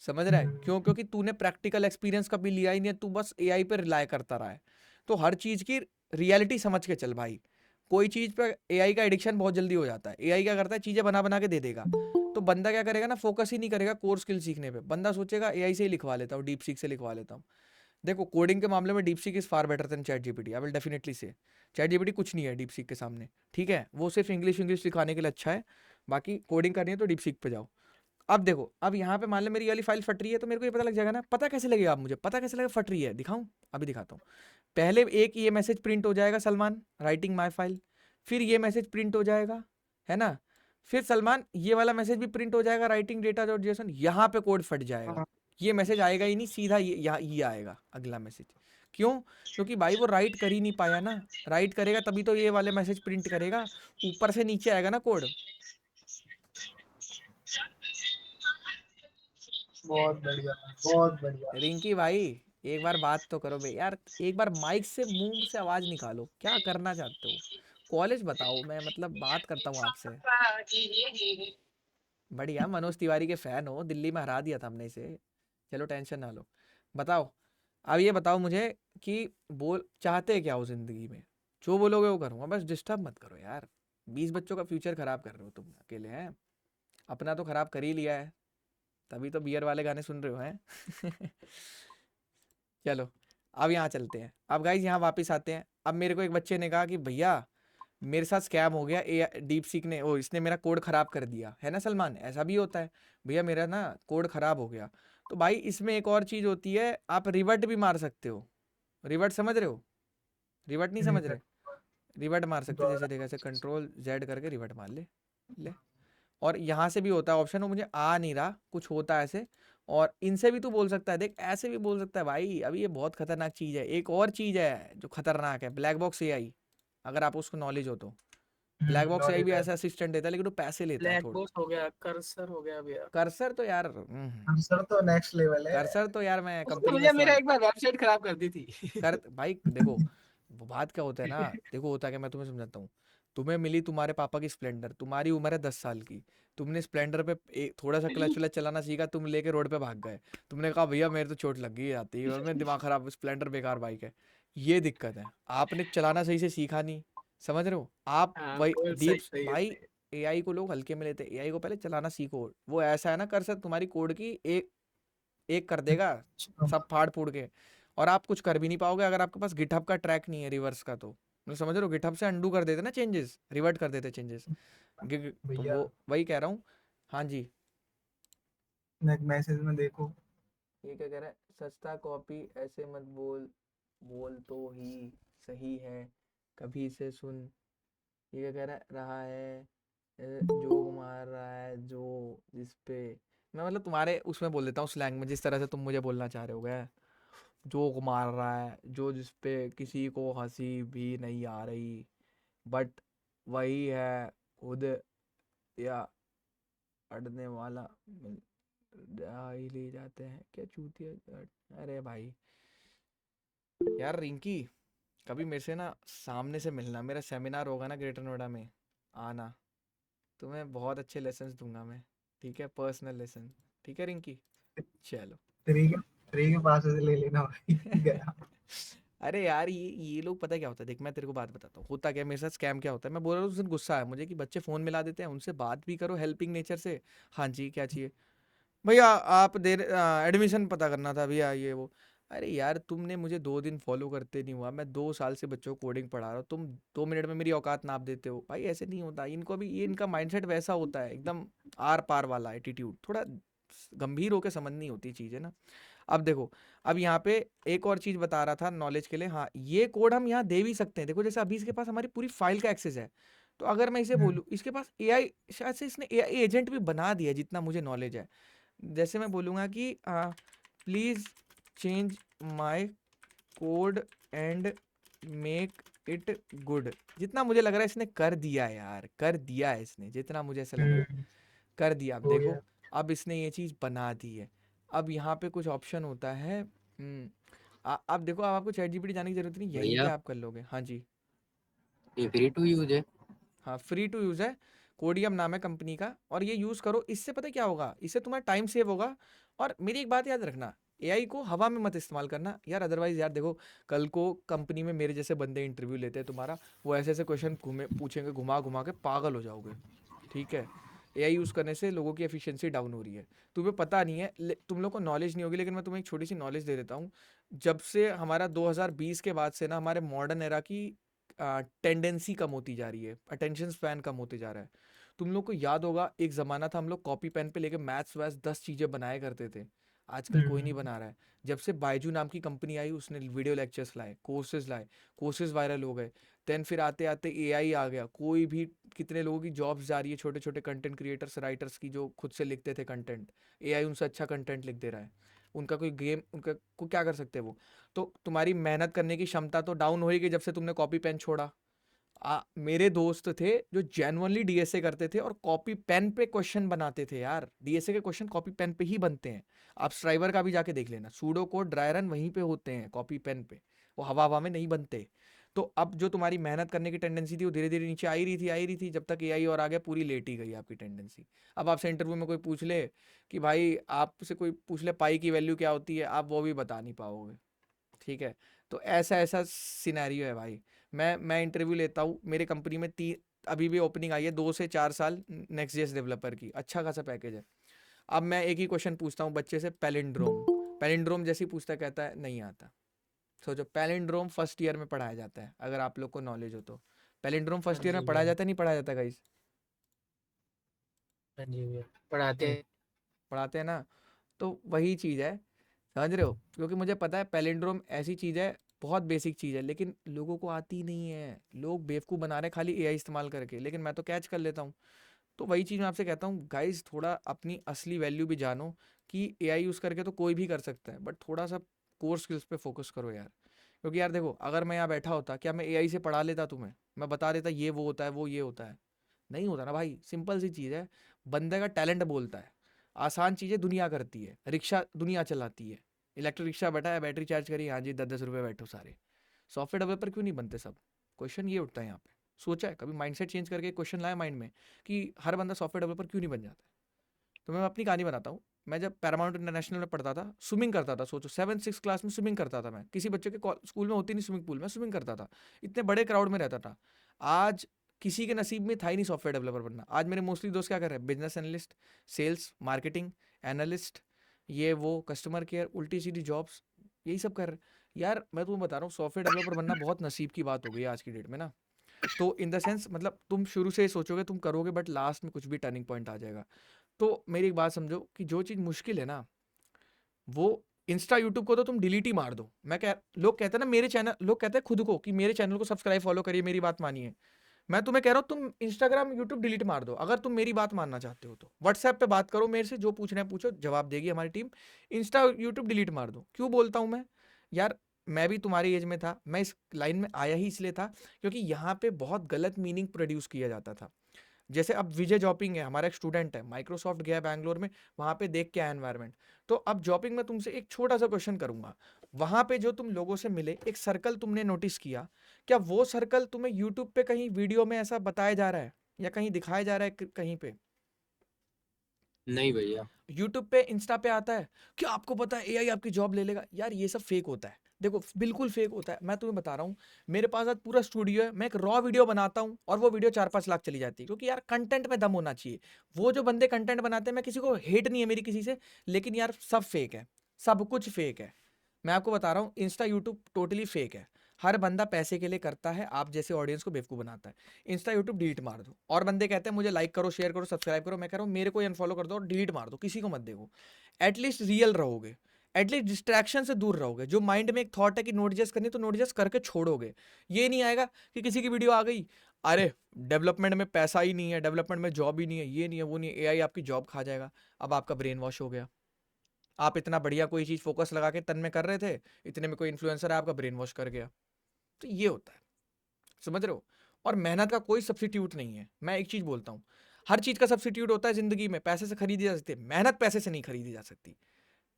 समझ रहा है क्यों, क्योंकि तूने प्रैक्टिकल एक्सपीरियंस कभी लिया ही नहीं है, तू बस एआई पे रिलाय करता रहा है। तो हर चीज़ की रियलिटी समझ के चल भाई, कोई चीज़ पे एआई का एडिक्शन बहुत जल्दी हो जाता है। एआई क्या करता है, चीज़ें बना बना के दे देगा, तो बंदा क्या करेगा ना, फोकस ही नहीं करेगा कोर स्किल सीखने पे, बंदा सोचेगा एआई से ही लिखवा लेता हूँ, डीप सीक से लिखवा लेता हूँ। देखो कोडिंग के मामले में deep seek is far better than chat GPT, I will definitely से। चैट जीपीटी कुछ नहीं है डीप सीक के सामने, ठीक है, वो सिर्फ इंग्लिश सिखाने के लिए अच्छा है, बाकी कोडिंग करनी है तो डीप सीक पे जाओ। अब देखो, अब यहाँ पे मान लो मेरी वाली फाइल फट रही है, तो मेरे को ये पता लग जाएगा ना, पता कैसे लगेगा, आप मुझे पता कैसे लगेगा फट रही है, दिखाऊं, अभी दिखाता हूँ। पहले एक ये मैसेज प्रिंट हो जाएगा सलमान राइटिंग माई फाइल, फिर ये मैसेज प्रिंट हो जाएगा, है ना, फिर सलमान ये वाला मैसेज भी प्रिंट हो जाएगा राइटिंग डेटा डॉट जेसन, यहाँ पे कोड फट जाएगा, ये मैसेज आएगा ही नहीं, सीधा ये आएगा अगला मैसेज। क्यों, क्योंकि भाई वो राइट कर ही नहीं पाया ना, राइट करेगा तभी तो ये वाले मैसेज प्रिंट करेगा, ऊपर से नीचे आएगा ना कोड। बहुत बढ़िया, बहुत बढ़िया। रिंकी भाई एक बार बात तो करो भाई यार, एक बार माइक से मुंह से आवाज निकालो, क्या करना चाहते हो? कॉलेज बताओ, मैं मतलब बात करता हूँ आपसे। बढ़िया, मनोज तिवारी के फैन हो, दिल्ली में हरा दिया था हमने इसे। चलो टेंशन ना लो। बताओ, अब ये बताओ मुझे कि बोल चाहते क्या हो जिंदगी में? जो बोलोगे वो करूँगा, बस डिस्टर्ब मत करो यार। 20 बच्चों का फ्यूचर खराब कर रहे हो तुम अकेले हैं। अपना तो खराब कर ही लिया है, तभी तो बियर वाले गाने सुन रहे हो हैं। चलो अब यहाँ चलते हैं। अब गाइज यहाँ वापस आते हैं। अब मेरे को एक बच्चे ने कहा कि भैया मेरे साथ स्कैम हो गया, ए डीप सीक ने इसने मेरा कोड खराब कर दिया है ना सलमान, ऐसा भी होता है भैया, मेरा ना कोड खराब हो गया। तो भाई इसमें एक और चीज़ होती है, आप रिवर्ट भी मार सकते हो। रिवर्ट समझ रहे हो? रिवर्ट नहीं समझ रहे? रिवर्ट मार सकते हो, जैसे देखा ऐसे कंट्रोल जेड करके रिवर्ट मार ले ले। और यहाँ से भी होता है ऑप्शन, वो मुझे आ नहीं रहा, कुछ होता है ऐसे। और इनसे भी तू बोल सकता है, देख ऐसे भी बोल सकता है भाई। अभी ये बहुत खतरनाक चीज़ है। एक और चीज़ है जो खतरनाक है, ब्लैक बॉक्स एआई। अगर आप उसको नॉलेज हो तो ब्लैक बॉक्स एआई भी नॉलेज है। ऐसा असिस्टेंट देता है, लेकिन वो पैसे लेता है ब्लैक थोड़ा। बॉक्स हो गया, कर्सर हो गया भैया। कर्सर तो यार आंसर तो नेक्स्ट लेवल है। कर्सर तो यार मैं उसने कंपनी में भैया मेरा इस्तेमाल एक बार वेबसाइट खराब कर दी थी। कर भाई देखो, वो बात क्या होता है ना, देखो होता है कि मैं तुम्हें समझाता हूँ। तुम्हें मिली तुम्हारे पापा की स्प्लेंडर, तुम्हारी उम्र है 10 साल की। तुमने स्प्लेंडर पे थोड़ा सा क्लच व्लच चलाना सीखा, तुम लेके रोड पे भाग गए। तुमने कहा भैया मेरे तो चोट लग गई आती है और मेरा दिमाग खराब, स्प्लेंडर बेकार बाइक है। ये दिक्कत है, आपने चलाना सही से सीखा नहीं। समझ रहे हो आप? हाँ वही कोई डीप सही सही है भाई, सही है। एआई को लोग हल्के में लेते हैं। एआई को पहले चलाना सीखो। वो ऐसा है ना, कर्सर तुम्हारी कोड की एक एक कर देगा, सब फाड़ फूड़ के। और आप कुछ कर भी नहीं पाओगे अगर आपके पास गिटहब का ट्रैक नहीं है रिवर्स का। तो मतलब समझ रहे हो, गिटहब से अंडू कर देते ना चेंजेस, रिवर्ट कर देते चेंजेस। तो भैया वो वही कह रहा हूँ। हाँ जी। मैसेज में देखो। ये क्या कह रहा है? सस्ता कॉपी ऐसे मत बोल, बोल तो ही सही है, कभी इसे सुन। ये क्या कह रहा है? जोक मार रहा है जो जिसपे, मैं मतलब तुम्हारे उसमें बोल देता हूँ स्लैंग में, जिस तरह से तुम मुझे बोलना चाह रहे हो गए। जोक मार रहा है जो जिसपे किसी को हंसी भी नहीं आ रही, बट वही है खुद या अड़ने वाला मिल जा ही ले जाते हैं क्या चूतिया। अरे भाई यार रिंकी, कभी मेरे से ना सामने से मिलना, मेरा सेमिनार होगा ना ग्रेटर नोएडा में, आना। तुम्हें बहुत अच्छे लेसन्स दूंगा मैं, ठीक है? पर्सनल लेसन, ठीक है रिंकी? चलो। फ्री के पास से ले लेना भाई। गया। अरे यार ये लोग, पता है क्या होता है, देख मैं तेरे को बात बताता हूँ होता क्या है मेरे साथ, स्कैम क्या होता है। मैं बोल रहा हूँ उस दिन गुस्सा है मुझे कि बच्चे फ़ोन मिला देते हैं, उनसे बात भी करो हेल्पिंग नेचर से। हाँ जी क्या चाहिए भैया? आप एडमिशन पता करना था भैया, ये वो। अरे यार तुमने मुझे 2 दिन फॉलो करते नहीं हुआ, मैं 2 साल से बच्चों को कोडिंग पढ़ा रहा हूँ, तुम 2 मिनट में मेरी औकात नाप देते हो भाई? ऐसे नहीं होता। इनको भी ये इनका माइंडसेट वैसा होता है, एकदम आर पार वाला एटीट्यूड। थोड़ा गंभीर होकर समझनी होती चीज़ है ना। अब देखो, अब यहाँ पे एक और चीज़ बता रहा था नॉलेज के लिए। हाँ, ये कोड हम यहाँ दे भी सकते हैं। देखो जैसे अभी इसके पास हमारी पूरी फाइल का एक्सेस है, तो अगर मैं इसे बोलूँ, इसके पास एआई, शायद से इसने एआई एजेंट भी बना दिया है जितना मुझे नॉलेज है। जैसे मैं बोलूँगा कि please change my code and make it good, जितना मुझे लग रहा है इसने कर दिया है यार, कर दिया है इसने, जितना मुझे ऐसा लग रहा है कर दिया। अब हो देखो, गया। अब इसने ये चीज़ बना दी है। अब यहाँ पे कुछ ऑप्शन होता है। अब देखो, अब आपको चैट जीपीटी जाने की जरूरत नहीं, यहीं पे भैया आप कर लोगे। हाँ जी। ये फ्री टू यूज है। हाँ फ्री टू यूज़ है, कोडियम नाम है कंपनी का, और ये यूज़ करो। इससे पता है क्या होगा, इससे तुम्हारा टाइम सेव होगा। और मेरी एक बात याद रखना, एआई को हवा में मत इस्तेमाल करना यार, अदरवाइज यार देखो, कल को कंपनी में मेरे जैसे बंदे इंटरव्यू लेते हैं तुम्हारा, वो ऐसे ऐसे क्वेश्चन घूमे पूछेंगे, घुमा घुमा के पागल हो जाओगे। ठीक है? एआई यूज़ करने से लोगों की एफिशिएंसी डाउन हो रही है। तुम्हें पता नहीं है, तुम लोग को नॉलेज नहीं होगी, लेकिन मैं तुम्हें एक छोटी सी नॉलेज दे देता हूँ। जब से हमारा 2020 के बाद से ना, हमारे मॉडर्न एरा की टेंडेंसी कम होती जा रही है, अटेंशन स्पैन कम होते जा रहा है। तुम लोग को याद होगा एक ज़माना था, हम लोग कॉपी पेन पे लेके मैथ्स वैथ्स 10 चीज़ें बनाए करते थे। आजकल कोई नहीं बना रहा है। जब से बायजू नाम की कंपनी आई, उसने वीडियो लेक्चर्स लाए, लाए, कोर्सेज वायरल हो गए। देन फिर आते आते एआई आ गया। कोई भी, कितने लोगों की जॉब्स जा रही है, छोटे छोटे कंटेंट क्रिएटर्स, राइटर्स की, जो खुद से लिखते थे कंटेंट, एआई उनसे अच्छा कंटेंट लिख दे रहा है। उनका कोई गेम, उनका को क्या कर सकते हैं वो? तो तुम्हारी मेहनत करने की क्षमता तो डाउन होएगी जब से तुमने कॉपी पेन छोड़ा। मेरे दोस्त थे जो जेन्युइनली डीएसए करते थे और कॉपी पेन पे क्वेश्चन बनाते थे यार। डीएसए के क्वेश्चन कॉपी पेन पे ही बनते हैं। आप स्ट्राइवर का भी जाके देख लेना, सूडो कोड ड्राई रन वहीं पे होते हैं कॉपी पेन पे, वो हवा हवा में नहीं बनते। तो अब जो तुम्हारी मेहनत करने की टेंडेंसी थी वो धीरे धीरे नीचे आई रही थी जब तक एआई और आ गया, पूरी लेट ही गई आपकी टेंडेंसी। अब आपसे इंटरव्यू में कोई पूछ ले कि भाई आपसे कोई पूछ ले पाई की वैल्यू क्या होती है, आप वो भी बता नहीं पाओगे। ठीक है, तो ऐसा ऐसा सिनेरियो है भाई। मैं इंटरव्यू लेता हूँ, मेरे कंपनी में अभी भी ओपनिंग आई है 2 से 4 साल नेक्स्ट जेएस डेवलपर की, अच्छा खासा पैकेज है। अब मैं एक ही क्वेश्चन पूछता हूँ बच्चे से, पैलिंड्रोम जैसी पूछता, कहता है नहीं आता। सोचो, पैलिंड्रोम फर्स्ट ईयर में पढ़ाया जाता है, अगर आप लोग को नॉलेज हो तो। पैलिंड्रोम फर्स्ट ईयर में पढ़ाया जाता है, नहीं पढ़ाया जाता गाइस? हाँ जी भैया, पढ़ाते हैं ना। तो वही चीज़ है, समझ रहे हो? क्योंकि मुझे पता है पैलिंड्रोम ऐसी चीज़ है, बहुत बेसिक चीज़ है, लेकिन लोगों को आती नहीं है। लोग बेवकूफ़ बना रहे हैं खाली एआई इस्तेमाल करके, लेकिन मैं तो कैच कर लेता हूँ। तो वही चीज़ मैं आपसे कहता हूँ गाइस, थोड़ा अपनी असली वैल्यू भी जानो कि एआई यूज़ करके तो कोई भी कर सकता है, बट थोड़ा सा कोर स्किल्स पे फोकस करो यार। क्योंकि यार देखो, अगर मैं यहाँ बैठा होता, क्या मैं एआई से पढ़ा लेता तुम्हें? मैं बता देता ये वो होता है, वो ये होता है? नहीं होता ना भाई। सिंपल सी चीज़ है, बंदे का टैलेंट बोलता है। आसान चीज़ें दुनिया करती है, रिक्शा दुनिया चलाती है, इलेक्ट्रिक रिक्शा बैठा है, बैटरी चार्ज करी, हाँ जी 10-10 रुपये बैठो सारे। सॉफ्टवेयर डेवलपर क्यों नहीं बनते सब? क्वेश्चन ये उठता है यहाँ पे। सोचा है कभी? माइंडसेट चेंज करके क्वेश्चन लाया माइंड में कि हर बंदा सॉफ्टवेयर डेवलपर क्यों नहीं बन जाता? तो मैं अपनी कहानी बताता हूँ। मैं जब पैरामाउंट इंटरनेशनल में पढ़ता था, स्विमिंग करता था। सोचो 7-6 क्लास में स्विमिंग करता था मैं। किसी बच्चे के स्कूल में होती नहीं स्विमिंग पूल, मैं स्विमिंग करता था, इतने बड़े क्राउड में रहता था। आज किसी के नसीब में था ही नहीं सॉफ्टवेयर डेवलपर बनना। आज मेरे मोस्टली दोस्त क्या कर रहे हैं? Business analyst, sales, marketing analyst, ये वो, कस्टमर केयर, उल्टी सीधी जॉब्स, यही सब कर रहे हैं। यार मैं तुम्हें बता रहा हूँ, सॉफ्टवेयर डेवलपर बनना बहुत नसीब की बात हो गई है आज की डेट में ना। तो इन द सेंस, मतलब तुम शुरू से सोचोगे तुम करोगे, बट लास्ट में कुछ भी टर्निंग पॉइंट आ जाएगा। तो मेरी एक बात समझो कि जो चीज़ मुश्किल है ना, वो इंस्टा यूट्यूब को तो तुम डिलीट ही मार दो। लोग कहते हैं ना मेरे चैनल, लोग कहते हैं खुद को कि मेरे चैनल को सब्सक्राइब फॉलो करिए, मेरी बात मानिए। मैं तुम्हें कह रहा हूँ तुम इंस्टाग्राम यूट्यूब डिलीट मार दो, अगर तुम मेरी बात मानना चाहते हो तो। व्हाट्सएप पे बात करो मेरे से, जो पूछना है पूछो, जवाब देगी हमारी टीम। इंस्टा यूट्यूब डिलीट मार दो। क्यों बोलता हूँ मैं यार? मैं भी तुम्हारी एज में था, मैं इस लाइन में आया ही इसलिए था क्योंकि यहाँ पे बहुत गलत मीनिंग प्रोड्यूस किया जाता था। जैसे अब विजय जॉपिंग है, हमारा एक स्टूडेंट है, माइक्रोसॉफ्ट गया बैंगलोर में, वहाँ पे देख के आया एनवायरनमेंट। तो अब जॉपिंग में तुमसे एक छोटा सा क्वेश्चन करूंगा, वहाँ पे जो तुम लोगों से मिले, एक सर्कल तुमने नोटिस किया, क्या वो सर्कल तुम्हें यूट्यूब पे कहीं वीडियो में ऐसा बताया जा रहा है या कहीं दिखाया जा रहा है कहीं पे? नहीं भैया। यूट्यूब पे, इंस्टा पे आता है क्या आपको पता है एआई आपकी जॉब ले लेगा? यार ये सब फेक होता है, देखो बिल्कुल फेक होता है। मैं तुम्हें बता रहा हूँ, मेरे पास आज पूरा स्टूडियो है, मैं एक रॉ वीडियो बनाता हूँ और वो वीडियो 4-5 लाख चली जाती है, क्योंकि यार कंटेंट में दम होना चाहिए। वो जो बंदे कंटेंट बनाते हैं, मैं किसी को हेट नहीं है मेरी किसी से, लेकिन यार सब फेक है, सब कुछ फेक है। मैं आपको बता रहा हूँ, इंस्टा यूट्यूब टोटली फेक है। हर बंदा पैसे के लिए करता है, आप जैसे ऑडियंस को बेवकूफ़ बनाता है। इंस्टा यूट्यूब डिलीट मार दो। और बंदे कहते हैं मुझे लाइक करो, शेयर करो, सब्सक्राइब करो, मैं कह रहा हूँ मेरे को अनफॉलो कर दो और डिलीट मार दो, किसी को मत देखो। एटलीस्ट रियल रहोगे, एटलीस्ट डिस्ट्रैक्शन से दूर रहोगे। जो माइंड में एक थॉट है कि नोट जस्ट करनी, तो नोट जस्ट करके छोड़ोगे। ये नहीं आएगा कि किसी की वीडियो आ गई, अरे डेवलपमेंट में पैसा ही नहीं है, डेवलपमेंट में जॉब ही नहीं है, ये नहीं है, वो नहीं है, एआई आपकी जॉब खा जाएगा। अब आपका ब्रेन वॉश हो गया। आप इतना बढ़िया कोई चीज़ फोकस लगा के तन में कर रहे थे, इतने में कोई इन्फ्लुएंसर है आपका ब्रेन वॉश कर गया। तो ये होता है, समझ रहे हो? और मेहनत का कोई सब्स्टिट्यूट नहीं है। मैं एक चीज़ बोलता हूँ, हर चीज़ का सब्स्टिट्यूट होता है ज़िंदगी में, पैसे से खरीदी जा सकती है, मेहनत पैसे से नहीं खरीदी जा सकती।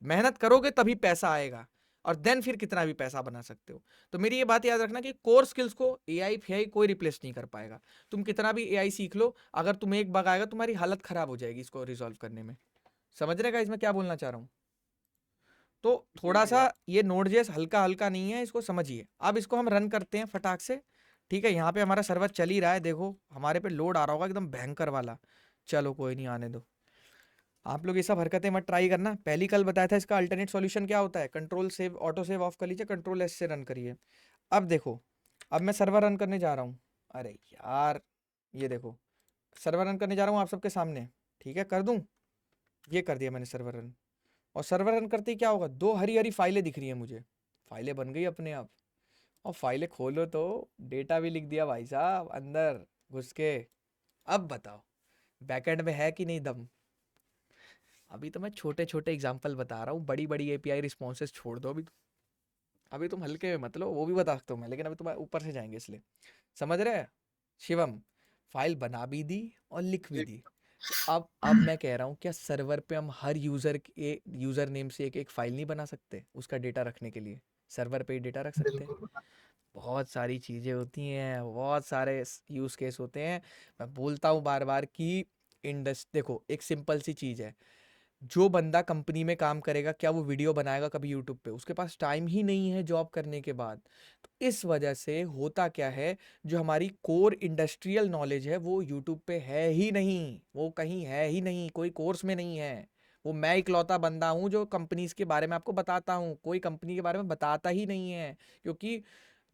मेहनत करोगे तभी पैसा आएगा, और देन फिर कितना भी पैसा बना सकते हो। तो मेरी ये बात याद रखना कि कोर स्किल्स को एआई फेआई कोई रिप्लेस नहीं कर पाएगा। तुम कितना भी एआई सीख लो, अगर तुम्हें एक बग आएगा, तुम्हारी हालत ख़राब हो जाएगी इसको रिजॉल्व करने में। समझ रहे गाइस मैं क्या बोलना चाह रहा हूँ? तो थोड़ा सा ये नोड.जेएस हल्का हल्का नहीं है, इसको समझिए। अब इसको हम रन करते हैं फटाक से, ठीक है? यहाँ पे हमारा सर्वर चल ही रहा है, देखो हमारे पे लोड आ रहा होगा एकदम भयंकर वाला। चलो कोई नहीं, आने दो। आप लोग ये सब हरकतें मत ट्राई करना। पहली कल बताया था इसका अल्टरनेट सॉल्यूशन क्या होता है, control save, auto save of कर लीजिए, कंट्रोल एस से रन करिए। अब देखो, अब मैं सर्वर रन करने जा रहा हूँ। अरे यार ये देखो, सर्वर रन करने जा रहा हूँ आप सबके सामने, ठीक है? कर दूँ? ये कर दिया मैंने सर्वर रन। और सर्वर रन करते ही क्या होगा, 2 हरी हरी फाइलें दिख रही हैं मुझे, फाइलें बन गई अपने आप। और फाइलें खोलो तो डेटा भी लिख दिया भाई साहब अंदर घुस के। अब बताओ बैकएंड में है कि नहीं दम? अभी तो मैं छोटे छोटे एग्जांपल बता रहा हूँ, बड़ी बड़ी एपीआई रिस्पॉन्सेज छोड़ दो। अभी तुम हल्के में मत लो, वो भी बता सकता हूँ मैं, लेकिन अभी तुम ऊपर से जाएंगे इसलिए। समझ रहे हैं? शिवम फाइल बना भी दी और लिख भी दी। तो अब मैं कह रहा हूँ क्या सर्वर पे हम हर यूजर के यूजर नेम से एक एक फाइल नहीं बना सकते उसका डेटा रखने के लिए? सर्वर पे ही डेटा रख सकते हैं। बिल्कुल बहुत सारी चीज़ें होती हैं, बहुत सारे यूज़ केस होते हैं। मैं बोलता हूँ बार बार कि देखो एक सिंपल सी चीज़ है, जो बंदा कंपनी में काम करेगा क्या वो वीडियो बनाएगा कभी यूट्यूब पे? उसके पास टाइम ही नहीं है जॉब करने के बाद। तो इस वजह से होता क्या है, जो हमारी कोर इंडस्ट्रियल नॉलेज है वो यूट्यूब पे है ही नहीं, वो कहीं है ही नहीं, कोई कोर्स में नहीं है। वो मैं इकलौता बंदा हूँ जो कंपनीज के बारे में आपको बताता हूँ, कोई कंपनी के बारे में बताता ही नहीं है। क्योंकि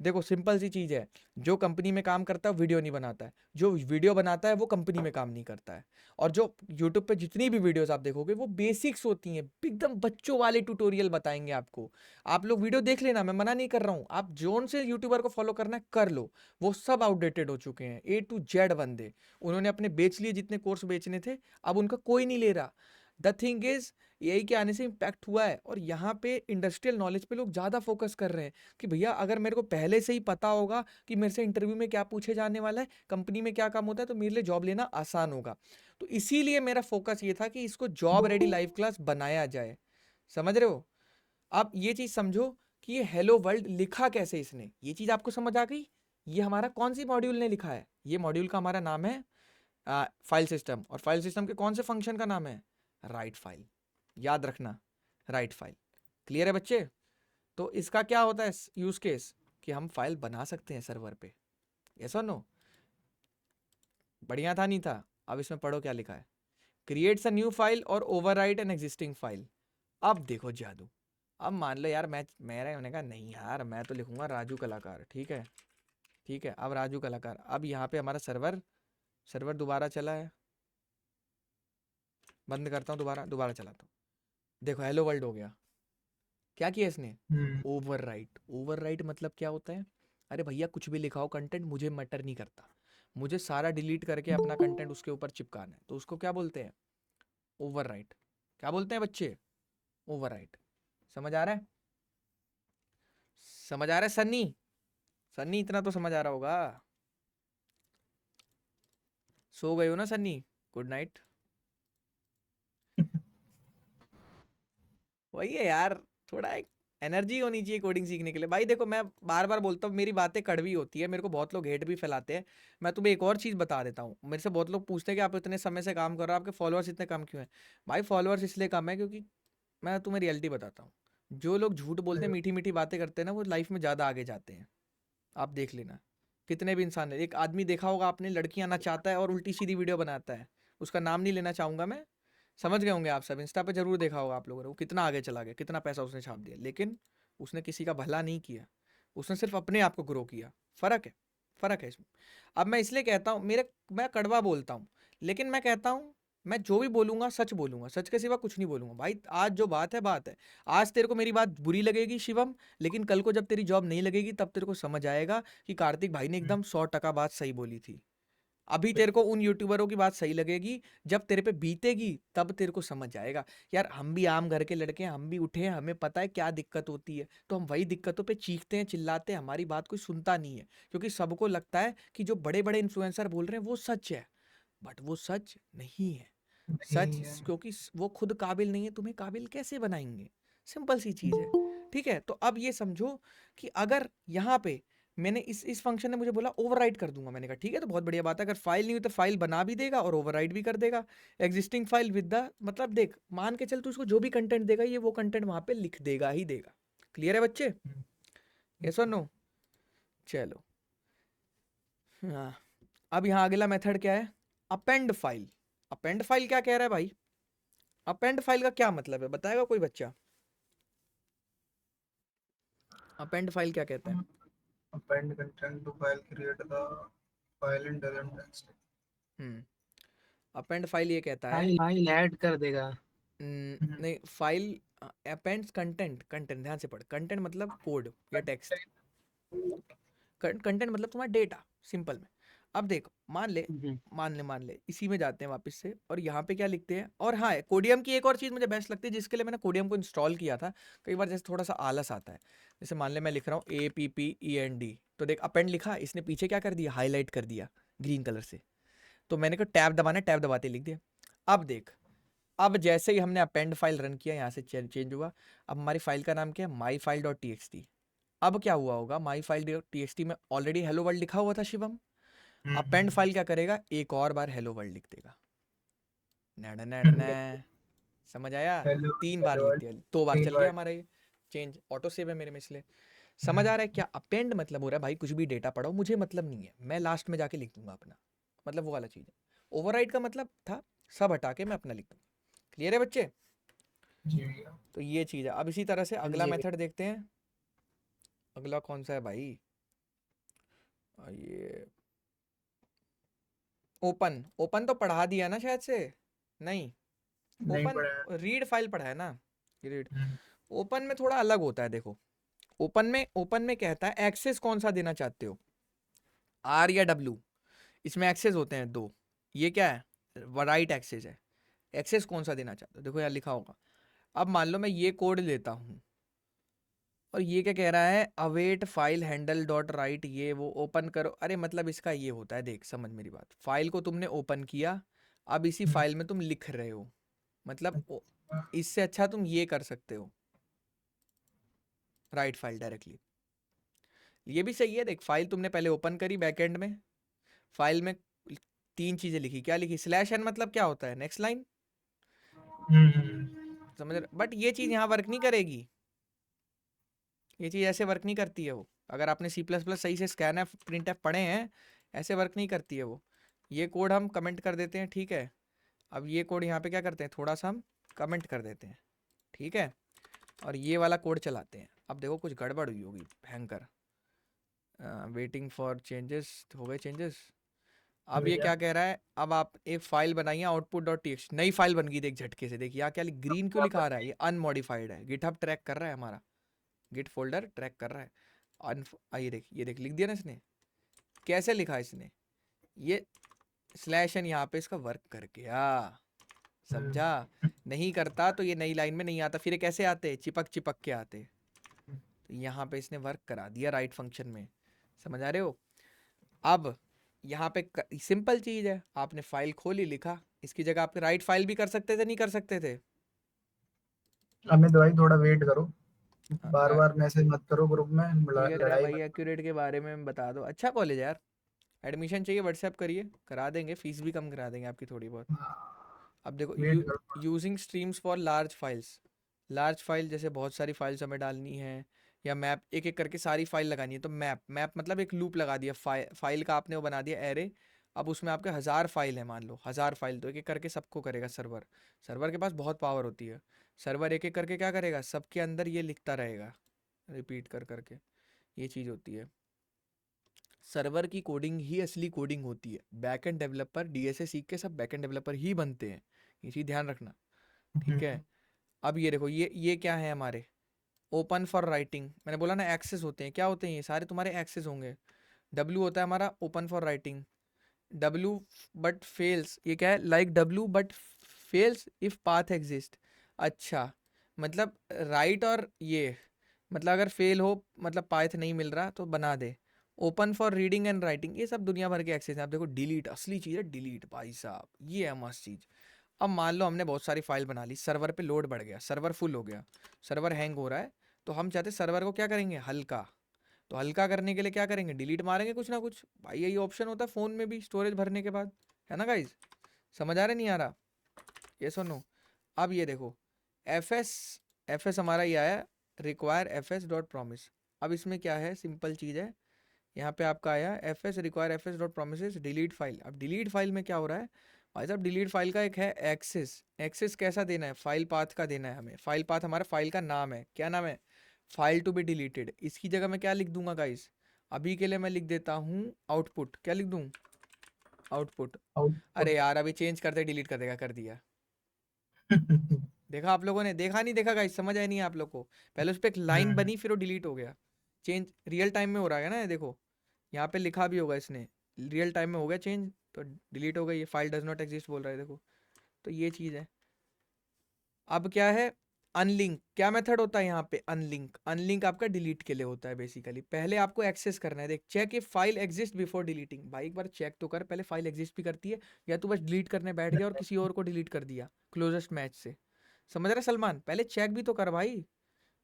देखो सिंपल सी चीज़ है, जो कंपनी में काम करता है वो वीडियो नहीं बनाता है, जो वीडियो बनाता है वो कंपनी में काम नहीं करता है। और जो यूट्यूब पे जितनी भी वीडियोस आप देखोगे वो बेसिक्स होती हैं, एकदम बच्चों वाले ट्यूटोरियल बताएंगे आपको। आप लोग वीडियो देख लेना, मैं मना नहीं कर रहा हूँ, आप जोन से यूट्यूबर को फॉलो करना है कर लो, वो सब आउटडेटेड हो चुके हैं, A to Z बंदे। उन्होंने अपने बेच लिए जितने कोर्स बेचने थे, अब उनका कोई नहीं ले रहा। द थिंग इज यही के आने से इम्पैक्ट हुआ है, और यहाँ पे इंडस्ट्रियल नॉलेज पे लोग ज़्यादा फोकस कर रहे हैं कि भैया अगर मेरे को पहले से ही पता होगा कि मेरे से इंटरव्यू में क्या पूछे जाने वाला है, कंपनी में क्या काम होता है, तो मेरे लिए जॉब लेना आसान होगा। तो इसीलिए मेरा फोकस ये था कि इसको जॉब रेडी लाइव क्लास बनाया जाए। समझ रहे हो? अब ये चीज़ समझो कि ये हेलो वर्ल्ड लिखा कैसे इसने, ये चीज़ आपको समझ आ गई? ये हमारा कौन सी मॉड्यूल ने लिखा है? ये मॉड्यूल का हमारा नाम है फाइल सिस्टम, और फाइल सिस्टम के कौन से फंक्शन का नाम है? Write file. याद रखना, राइट फाइल। क्लियर है बच्चे? तो इसका क्या होता है यूज केस, कि हम फाइल बना सकते हैं सर्वर पे। यस और नो? बढ़िया था नहीं था? अब इसमें पढ़ो क्या लिखा है। क्रिएट्स अ न्यू फाइल और ओवरराइट एन एग्जिस्टिंग फाइल। अब देखो जादू। अब मान लो यार मेरा होने का नहीं यार, मैं तो लिखूंगा राजू कलाकार, ठीक है? ठीक है, अब राजू कलाकार, अब यहाँ पे हमारा सर्वर दोबारा चला है, बंद करता हूँ, दोबारा चलाता हूँ। देखो हेलो वर्ल्ड हो गया। क्या किया इसने? ओवरराइट मतलब क्या होता है? अरे भैया कुछ भी लिखा हो कंटेंट मुझे मैटर नहीं करता, मुझे सारा डिलीट करके अपना कंटेंट उसके ऊपर चिपकाना है, तो उसको क्या बोलते हैं? ओवरराइट। क्या बोलते हैं बच्चे? ओवरराइट। समझ आ रहा है? समझ आ रहा है सन्नी? सन्नी इतना तो समझ आ रहा होगा। सो गए हो ना सन्नी? Good night. वही है यार, थोड़ा एक एनर्जी होनी चाहिए कोडिंग सीखने के लिए। भाई देखो मैं बार बार बोलता हूँ, मेरी बातें कड़वी होती है, मेरे को बहुत लोग हेट भी फैलाते हैं। मैं तुम्हें एक और चीज़ बता देता हूँ, मेरे से बहुत लोग पूछते हैं कि आप इतने समय से काम कर रहे हो, आपके फॉलोअर्स इतने कम क्यों हैं? भाई फॉलोअर्स इसलिए कम है क्योंकि मैं तुम्हें रियलिटी बताता हूँ, जो लोग झूठ बोलते हैं, मीठी मीठी बातें करते हैं ना, वो लाइफ में ज़्यादा आगे जाते हैं। आप देख लेना, कितने भी इंसान है। एक आदमी देखा होगा आपने, लड़की आना चाहता है और उल्टी सीधी वीडियो बनाता है, उसका नाम नहीं लेना चाहूँगा मैं, समझ गए होंगे आप सब, इंस्टा पे जरूर देखा होगा आप लोगों ने, वो कितना आगे चला गया, कितना पैसा उसने छाप दिया, लेकिन उसने किसी का भला नहीं किया, उसने सिर्फ अपने आप को ग्रो किया। फ़र्क है इसमें। अब मैं इसलिए कहता हूँ, मैं कड़वा बोलता हूँ, लेकिन मैं कहता हूँ मैं जो भी बोलूँगा सच बोलूँगा, सच के सिवा कुछ नहीं बोलूँगा। भाई आज जो बात है बात है, आज तेरे को मेरी बात बुरी लगेगी शिवम, लेकिन कल को जब तेरी जॉब नहीं लगेगी तब तेरे को समझ आएगा कि कार्तिक भाई ने एकदम 100% बात सही बोली थी। अभी तेरे को उन यूट्यूबरों की बात सही लगेगी, जब तेरे पे बीतेगी तब तेरे को समझ आएगा। यार हम भी आम घर के लड़के हैं, हम भी उठे हैं, हमें पता है क्या दिक्कत होती है, तो हम वही दिक्कतों पे चीखते हैं, चिल्लाते हैं, हमारी बात कोई सुनता नहीं है, क्योंकि सबको लगता है कि जो बड़े बड़े इन्फ्लुएंसर बोल रहे हैं वो सच है, बट वो सच नहीं है। नहीं है। क्योंकि वो खुद काबिल नहीं है, तुम्हें काबिल कैसे बनाएंगे? सिंपल सी चीज़ है। ठीक है, तो अब ये समझो कि अगर यहाँ पे मैंने इस फंक्शन ने मुझे बोला ओवरराइट कर दूंगा, मैंने कहा ठीक है, तो बहुत बढ़िया बात है, अगर फाइल नहीं हुई तो फाइल बना भी देगा और ओवरराइट भी कर देगा एग्जिस्टिंग फाइल विद द, मतलब देख मान के चल तू उसको जो भी कंटेंट देगा ये वो कंटेंट वहां पे लिख देगा ही देगा। क्लियर है बच्चे? यस और नो? चलो हाँ, अब यहाँ अगला मेथड क्या है? Append file. अपेंड फाइल क्या कह रहा है भाई? अपेंड फाइल का क्या मतलब है, बताएगा कोई बच्चा? अपेंड फाइल क्या कहता है? Append content to file, create the file in doesn't text. Append file ये कहता है फाइल ऐड कर देगा। नहीं, फाइल अपेंड्स कंटेंट ध्यान से पढ़, कंटेंट मतलब कोड या टेक्स्ट, कंटेंट मतलब तुम्हारा डेटा, सिंपल में। अब देख मान ले इसी में जाते हैं वापस से, और यहाँ पे क्या लिखते हैं, और हाँ कोडियम की एक और चीज़ मुझे बेस्ट लगती है, जिसके लिए मैंने कोडियम को इंस्टॉल किया था। कई बार जैसे थोड़ा सा आलस आता है, जैसे मान ले मैं लिख रहा हूँ APPEND, तो देख अपेंड लिखा, इसने पीछे क्या कर दिया, हाईलाइट कर दिया, ग्रीन कलर से। तो मैंने कहा टैब दबाना है, टैब दबाते लिख दिया। अब देख, अब जैसे ही हमने अपेंड फाइल रन किया, यहाँ से चेंज हुआ। अब हमारी फाइल का नाम क्या है, my file dot T x T. अब क्या हुआ होगा, my file dot T x T में ऑलरेडी हेलो वर्ल्ड लिखा हुआ था शिवम। अपेंड फाइल क्या करेगा, एक और बार हेलो वर्ल्ड लिख देगा। नैड नैड नै, समझ आया? हेलो 3 बार हेलो लिख दिया, 2 बार 3 चल गया बार हमारा ये चेंज, ऑटो सेव है मेरे में इसलिए। समझ आ रहा है क्या? अपेंड मतलब हो रहा है भाई कुछ भी डेटा पढ़ाओ, मुझे मतलब नहीं है, मैं लास्ट में जाके लिख दूंगा अपना, मतलब वो वाला चीज़ है। ओवरराइड का मतलब था सब हटा के मैं अपना लिख दूंगा। क्लियर है बच्चे? जी भैया। तो ये चीज़ है। अब इसी तरह से अगला जी। मेथड देखते हैं। अगला कौन सा है भाई? ये ओपन, ओपन तो पढ़ा दिया ना शायद से? नहीं, नहीं ओपन पढ़ा। रीड फाइल पढ़ा है ना, रीड। हम्म, ओपन में थोड़ा अलग होता है, देखो ओपन में कहता है एक्सेस कौन सा देना चाहते हो, आर या डब्ल्यू। इसमें एक्सेस होते हैं 2। ये क्या है, राइट एक्सेस है। एक्सेस कौन सा देना चाहते हो, देखो यार लिखा होगा। अब मान लो मैं ये कोड लेता हूँ और ये क्या कह रहा है, await file handle dot right, ये वो ओपन करो। अरे मतलब इसका ये होता है, देख समझ मेरी बात, फाइल को तुमने ओपन किया, अब इसी हम्म, फाइल में तुम लिख रहे हो, मतलब अच्छा, इससे अच्छा तुम ये कर सकते हो, राइट फाइल डायरेक्टली। ये भी सही है, देख फाइल तुमने पहले ओपन करी बैकएंड में, फाइल में 3 चीजें लिखी, क्या लिखी, स्लैश एन मतलब क्या होता है, नेक्स्ट लाइन, समझ रहे? बट ये चीज यहाँ वर्क नहीं करेगी, ये चीज ऐसे वर्क नहीं करती है वो। अगर आपने सी प्लस प्लस सही से स्कैन एफ प्रिंट एफ पढ़े हैं, ऐसे वर्क नहीं करती है वो। ये कोड हम कमेंट कर देते हैं, ठीक है। अब ये कोड यहाँ पे क्या करते हैं, थोड़ा सा हम कमेंट कर देते हैं, ठीक है। और ये वाला कोड चलाते हैं। अब देखो कुछ गड़बड़ हुई होगी भयंकर। वेटिंग फॉर चेंजेस, हो गए चेंजेस। अब ये भैया। क्या कह रहा है, अब आप एक फाइल बनाइए आउटपुट डॉट टी एक्स, नई फाइल बन गई, देख झटके से, देख यहाँ क्या ग्रीन क्यों लिखा आ रहा है, ये अनमॉडिफाइड है, गिटहब ट्रैक कर रहा है हमारा, गिट फोल्डर ट्रैक कर रहा है। ये देख लिख दिया ना इसने, कैसे लिखा इसने, ये स्लैश एन यहाँ पे इसका वर्क कर गया, समझा? नहीं करता तो ये नई लाइन में नहीं आता, फिर ये कैसे आते, चिपक चिपक के आते। तो यहाँ पे इसने वर्क करा दिया राइट फंक्शन में, समझ आ रहे हो? अब यहाँ पे सिंपल चीज है, आपने फाइल खोली लिखा, इसकी जगह आप राइट फाइल भी कर सकते थे, नहीं कर सकते थे? हमें दवाई थोड़ा वेट करो, बार रा- बार मैसेज मत करो ग्रुप में, ये कह रहा है लड़ाई भाई मत। एक्यूरेट के बारे में बता दो। अच्छा कॉलेज है यार, एडमिशन चाहिए व्हाट्सएप करिए, करा देंगे, फीस भी कम करा देंगे आपकी थोड़ी बहुत। अब देखो वेट करो। Using streams for large files, large file जैसे बहुत सारी फाइल्स हमें डालनी है, या मैप एक एक करके सारी फाइल लगानी है, तो मैप मतलब एक लूप लगा दिया, फाइल का आपने वो बना दिया एरे। अब उसमें आपके 1000 फाइल है, मान लो 1000 फाइल, तो एक एक करके सबको करेगा सर्वर। सर्वर के पास बहुत पावर होती है, सर्वर एक एक करके क्या करेगा, सबके अंदर ये लिखता रहेगा, रिपीट कर करके, ये चीज़ होती है। सर्वर की कोडिंग ही असली कोडिंग होती है, बैकएंड डेवलपर डीएसए सीख के सब बैकएंड डेवलपर ही बनते हैं, ये चीज़ ध्यान रखना, ठीक है। अब ये देखो, ये क्या है हमारे, ओपन फॉर राइटिंग, मैंने बोला ना एक्सेस होते हैं, क्या होते हैं, ये सारे तुम्हारे एक्सेस होंगे। डब्ल्यू होता है हमारा open for writing, W but fails, ये क्या है, like W but fails if path exist. अच्छा, मतलब राइट और ये, मतलब अगर फेल हो, मतलब पाथ नहीं मिल रहा तो बना दे। Open for reading and writing, ये सब दुनिया भर के एक्सेस हैं। आप देखो डिलीट, असली चीज़ है डिलीट भाई साहब, ये है मस्त चीज़। अब मान लो हमने बहुत सारी फाइल बना ली, सर्वर पे लोड बढ़ गया, सर्वर फुल हो गया, सर्वर हैंग हो रहा है, तो हम चाहते सर्वर को क्या करेंगे, हल्का। तो हल्का करने के लिए क्या करेंगे, डिलीट मारेंगे कुछ ना कुछ, भाई यही ऑप्शन होता है फ़ोन में भी स्टोरेज भरने के बाद, है ना गाइज? समझ आ रहा नहीं आ रहा, ये सुनो। अब ये देखो एफ एस हमारा ये आया, require F S dot promise. अब इसमें क्या है, सिंपल चीज़ है, यहाँ पे आपका आया F S require F S dot promise delete file. अब डिलीट फाइल में क्या हो रहा है भाई साहब, डिलीट फाइल का एक है एक्सेस, एक्सेस कैसा देना है, फाइल पाथ का देना है हमें। फाइल पाथ हमारा फाइल का नाम है, क्या नाम है, फाइल टू बी डिलीटेड। इसकी जगह मैं क्या लिख दूंगा गाइस, अभी के लिए मैं लिख देता हूँ आउटपुट, क्या लिख दूँ, आउटपुट। अरे यार अभी चेंज करते डिलीट कर देगा, कर दिया। देखा आप लोगों ने, देखा नहीं देखा गाइस, समझ आया नहीं आप लोग को? पहले उस पर एक लाइन बनी, फिर वो डिलीट हो गया, चेंज रियल टाइम में हो रहा है ना, ये देखो यहाँ पे लिखा भी होगा इसने, रियल टाइम में हो गया चेंज, तो डिलीट हो गई, ये फाइल डज नॉट एग्जिस्ट बोल रहा है, देखो। तो ये चीज़ है। अब क्या है, अनलिंक क्या मेथड होता है यहाँ पे? अनलिंक। अनलिंक आपका डिलीट के लिए होता है बेसिकली। पहले आपको एक्सेस करना है। देख, check if file exist before deleting. भाई एक बार चेक तो कर पहले, फाइल एग्जिस्ट भी करती है या तू बस डिलीट करने बैठ गया और किसी और को डिलीट कर दिया क्लोजेस्ट मैच से। समझ रहे सलमान? पहले चेक भी तो कर भाई।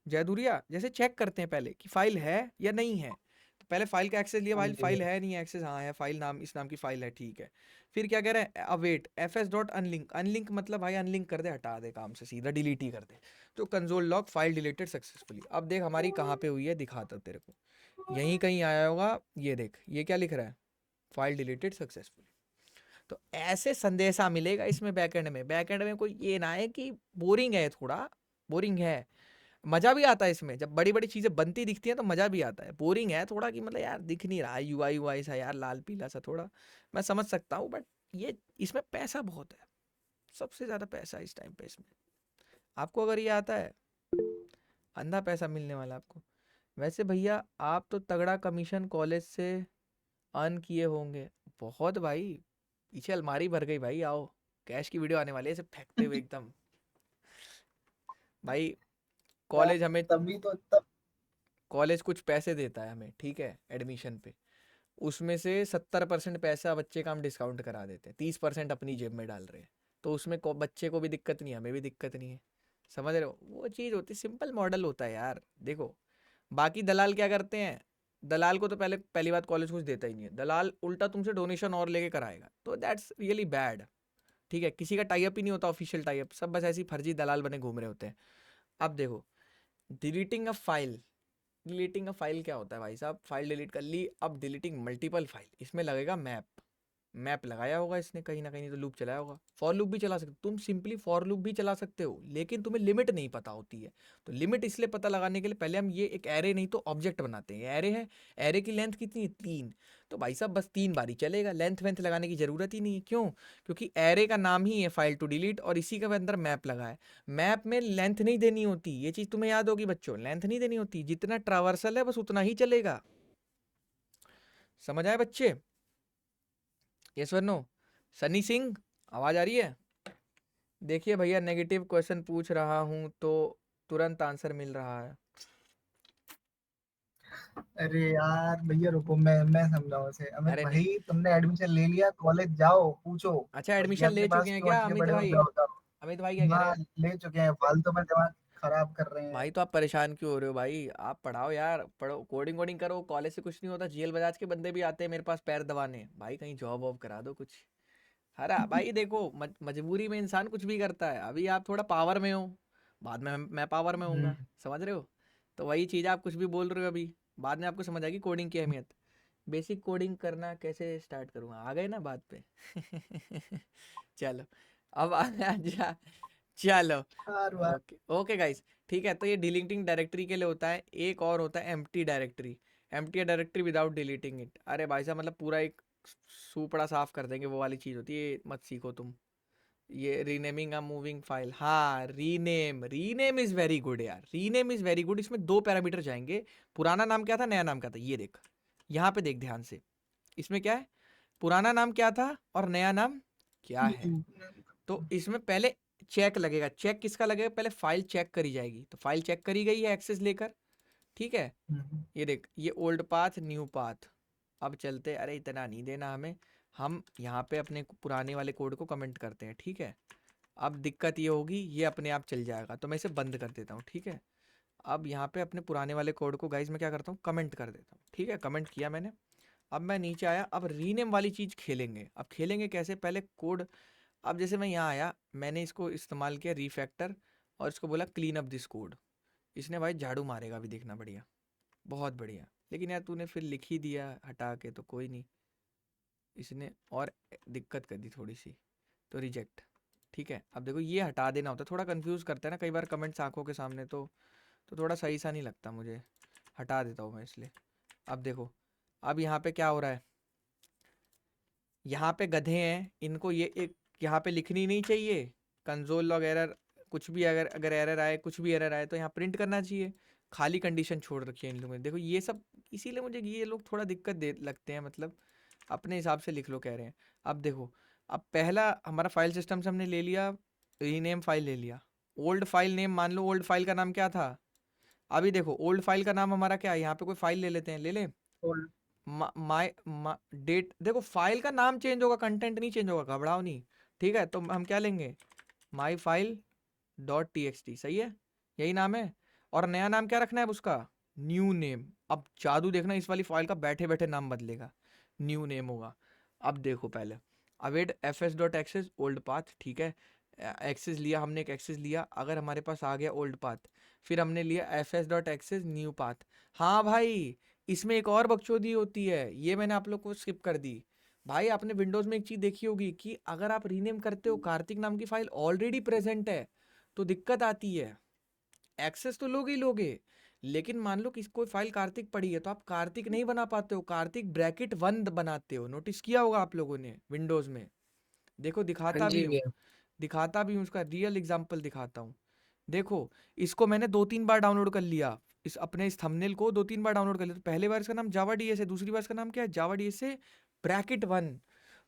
जयदुरिया जैसे चेक करते हैं पहले कि फाइल है या नहीं है। तो पहले फाइल का एक्सेस लिया, हाँ फाइल जी फाइल है नहीं है, एक्सेस हाँ है, फाइल नाम इस नाम की फाइल है, ठीक है। फिर क्या कह रहा है? Await fs dot unlink. Unlink मतलब भाई अनलिंक कर दे, हटा दे काम से, सीधा डिलीट ही कर दे। तो console log file deleted successfully. अब देख हमारी कहाँ पे हुई है, दिखाता हूं तेरे को। यहीं कहीं आया होगा, ये देख, ये क्या लिख रहा है? File deleted successfully. तो ऐसे संदेशा मिलेगा इसमें बैकएंड में। बैकएंड में कोई ये ना है कि बोरिंग है, थोड़ा बोरिंग है। मजा भी आता है इसमें, जब बड़ी बड़ी चीजें बनती दिखती हैं तो मजा भी आता है। बोरिंग है थोड़ा कि मतलब यार दिख नहीं रहा यूआई यूआई सा यार, लाल पीला सा थोड़ा, मैं समझ सकता हूँ। बट ये इसमें पैसा बहुत है, सबसे ज्यादा पैसा इस टाइम पे इसमें। आपको अगर ये आता है, अंधा पैसा मिलने वाला आपको। वैसे भैया आप तो तगड़ा कमीशन कॉलेज से अर्न किए होंगे। बहुत भाई, पीछे अलमारी भर गई भाई। आओ, कैश की वीडियो आने वाली है, ऐसे फेंकते हुए एकदम। भाई कॉलेज हमें, तभी तो तब कॉलेज कुछ पैसे देता है हमें, ठीक है, एडमिशन पे। उसमें से 70% पैसा बच्चे का हम डिस्काउंट करा देते हैं, 30% अपनी जेब में डाल रहे हैं। तो उसमें बच्चे को भी दिक्कत नहीं है, हमें भी दिक्कत नहीं है। समझ रहे हो? वो चीज़ होती है, सिंपल मॉडल होता है यार। देखो बाकी दलाल क्या करते हैं, दलाल को तो पहली बात कॉलेज कुछ देता ही नहीं है। दलाल उल्टा तुमसे डोनेशन और लेके कराएगा, तो दैट्स रियली बैड। ठीक है, किसी का टाइप ही नहीं होता ऑफिशियल टाइप, सब बस ऐसी फर्जी दलाल बने घूम रहे होते हैं। अब देखो, deleting a file. Deleting a file क्या होता है भाई साहब? फाइल डिलीट कर ली, अब डिलीटिंग मल्टीपल फाइल। इसमें लगेगा मैप। मैप लगाया होगा इसने कहीं ना कहीं, तो लूप चलाया होगा। फॉर लूप भी चला सकते हो तुम, सिंपली फॉर लूप भी चला सकते हो, लेकिन तुम्हें लिमिट नहीं पता होती है। तो लिमिट इसलिए पता लगाने के लिए पहले हम ये एक एरे नहीं तो ऑब्जेक्ट बनाते हैं। एरे है, एरे की लेंथ कितनी है? 3। तो भाई साहब बस 3 बार ही चलेगा, लेंथ वेंथ लगाने की जरूरत ही नहीं है। क्यों? क्योंकि एरे का नाम ही है फाइल टू डिलीट, और इसी के अंदर मैप लगा है। मैप में लेंथ नहीं देनी होती, ये चीज तुम्हें याद होगी बच्चों, लेंथ नहीं देनी होती। जितना ट्रावर्सल है बस उतना ही चलेगा। समझ आए बच्चे? यस और नो? सनी सिंह, आवाज आ रही है? देखिए भैया, नेगेटिव क्वेश्चन पूछ रहा हूं तो तुरंत आंसर मिल रहा है। अरे यार भैया रुको, मैं समझाऊं उसे। अमित अरे नहीं, भाई तुमने एडमिशन ले लिया, कॉलेज जाओ, पूछो अच्छा भैया एडमिशन अपने ले चुके पास हैं क्यों क्या अटके अमित पड़े हो, भाई? जाओ जाओ। अमित भाई क्या कह रहे हाँ हैं? ले चुके हैं, फालतू में दिमाग खराब कर रहे हैं। भाई तो आप परेशान क्यों हो रहे हो भाई? आप पढ़ाओ यार, पढ़ो, कोडिंग वोडिंग करो, कॉलेज से कुछ नहीं होता। जीएल बजाज के बंदे भी आते हैं मेरे पास पैर दबाने। भाई कहीं जॉब वॉब करा दो कुछ। हरा भाई देखो, मजबूरी में इंसान कुछ भी करता है। अभी आप थोड़ा पावर में हो, बाद में मैं पावर में हम्म, होऊंगा। समझ रहे हो? तो वही चीज़, आप कुछ भी बोल रहे हो अभी, बाद में आपको समझ आएगी कोडिंग की अहमियत। बेसिक कोडिंग करना कैसे स्टार्ट करूँगा, आ गए ना बात पे? चलो, अब जा, चलो। यार ओके ओके गाइस, ठीक है। तो ये डिलीटिंग डायरेक्टरी के लिए होता है। एक और होता है empty directory. Empty directory without deleting it. अरे भाई साहब मतलब पूरा एक सूपड़ा साफ कर देंगे, वो वाली चीज़ होती है। ये मत सीखो तुम। ये रीनेमिंग अ मूविंग फाइल, हाँ rename, rename is very good यार, रीनेम इज वेरी गुड। इसमें 2 पैरामीटर जाएंगे। पुराना नाम क्या था, नया नाम क्या था, ये देख, यहाँ पे देख ध्यान से। इसमें क्या है? पुराना नाम क्या था और नया नाम क्या है। तो इसमें पहले चेक लगेगा। चेक किसका लगेगा? पहले फाइल चेक करी जाएगी। तो फाइल चेक करी गई है एक्सेस लेकर, ठीक है। ये देख, ये ओल्ड पाथ न्यू पाथ। अब चलते, अरे इतना नहीं देना हमें, हम यहाँ पे अपने पुराने वाले कोड को कमेंट करते हैं, ठीक है। अब दिक्कत ये होगी, ये अपने आप चल जाएगा, तो मैं इसे बंद कर देता हूँ, ठीक है। अब यहाँ पे अपने पुराने वाले कोड को गाइज मैं क्या करता हूँ, कमेंट कर देता हूँ, ठीक है। कमेंट किया मैंने। अब मैं नीचे आया, अब रीनेम वाली चीज़ खेलेंगे। अब खेलेंगे कैसे? पहले कोड, अब जैसे मैं यहाँ आया, मैंने इसको इस्तेमाल किया रीफैक्टर, और इसको बोला क्लीन अप दिस कोड। इसने भाई झाड़ू मारेगा अभी, देखना, बढ़िया, बहुत बढ़िया। लेकिन यार तूने फिर लिख ही दिया हटा के, तो कोई नहीं। इसने और दिक्कत कर दी थोड़ी सी, तो रिजेक्ट, ठीक है। अब देखो ये हटा देना होता है, थोड़ा कंफ्यूज करता है ना कई बार कमेंट्स आंखों के सामने, तो थोड़ा सही सा नहीं लगता मुझे, हटा देता हूँ मैं इसलिए। अब देखो, अब यहाँ पे क्या हो रहा है, यहाँ पे गधे हैं, इनको ये एक यहाँ पे लिखनी नहीं चाहिए कंसोल लॉग एरर। कुछ भी अगर अगर एरर आए, कुछ भी एरर आए, तो यहाँ प्रिंट करना चाहिए। खाली कंडीशन छोड़ रखी है इन लोगों ने, देखो ये सब। इसीलिए मुझे ये लोग थोड़ा दिक्कत दे लगते हैं, मतलब अपने हिसाब से लिख लो कह रहे हैं। अब देखो, अब पहला हमारा फाइल सिस्टम से हमने ले लिया, रीनेम फाइल ले लिया, ओल्ड फाइल नेम मान लो, ओल्ड फाइल का नाम क्या था? अभी देखो ओल्ड फाइल का नाम हमारा क्या है, यहाँ पे कोई फाइल ले लेते हैं, ले लें Old. माई डेट। देखो फाइल का नाम चेंज होगा, कंटेंट नहीं चेंज होगा, घबराओ नहीं। ठीक है, तो हम क्या लेंगे, माई फाइल डॉट txt, सही है, यही नाम है। और नया नाम क्या रखना है उसका, न्यू नेम। अब जादू देखना, इस वाली फाइल का बैठे बैठे नाम बदलेगा, न्यू नेम होगा। अब देखो पहले await fs dot access old path, ठीक है, एक्सेस लिया हमने, एक एक्सेस लिया, अगर हमारे पास आ गया ओल्ड पाथ, फिर हमने लिया fs dot access new path. हाँ भाई, इसमें एक और बकचोदी होती है, ये मैंने आप लोग को स्किप कर दी। भाई आपने विंडोज में एक चीज देखी होगी कि अगर आप रीनेम करते हो, कार्तिक नाम की फाइल ऑलरेडी प्रेजेंट है, तो दिक्कत आती है। एक्सेस तो लोगे ही लोगे, लेकिन मान लो कि कोई फाइल कार्तिक पड़ी है, तो आप कार्तिक नहीं बना पाते हो, कार्तिक ब्रैकेट 1 बनाते हो। नोटिस किया होगा आप लोगों ने विंडोज में, देखो दिखाता हाँ भी जी हूँ, भैया। दिखाता भी हूँ, उसका रियल एग्जांपल दिखाता हूँ। देखो इसको मैंने 2-3 बार डाउनलोड कर लिया, इस अपने इस थंबनेल को 2-3 बार डाउनलोड कर लिया। तो पहले बार इसका नाम जावा डीएस है, दूसरी बार इसका नाम क्या है, जावा डीएस से ब्रैकेट 1।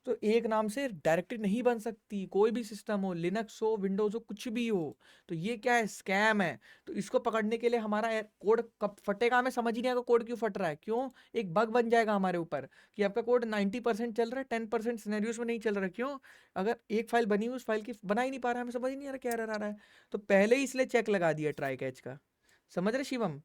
तो एक नाम से डायरेक्टरी नहीं बन सकती, कोई भी सिस्टम हो, लिनक्स हो, विंडोज हो, कुछ भी हो। तो ये क्या है, स्कैम है। तो इसको पकड़ने के लिए हमारा कोड कब फटेगा, हमें समझ ही नहीं आएगा कोड क्यों फट रहा है, क्यों एक बग बन जाएगा हमारे ऊपर कि आपका कोड 90% चल रहा है, 10% सिनेरियोस में नहीं चल रहा है। क्यों, अगर एक फाइल बनी हुई, उस फाइल की बना ही नहीं पा रहा है, हमें समझ ही नहीं आ रहा क्या एरर आ रहा है। तो पहले ही इसलिए चेक लगा दिया ट्राई कैच का, समझ रहे शिवम?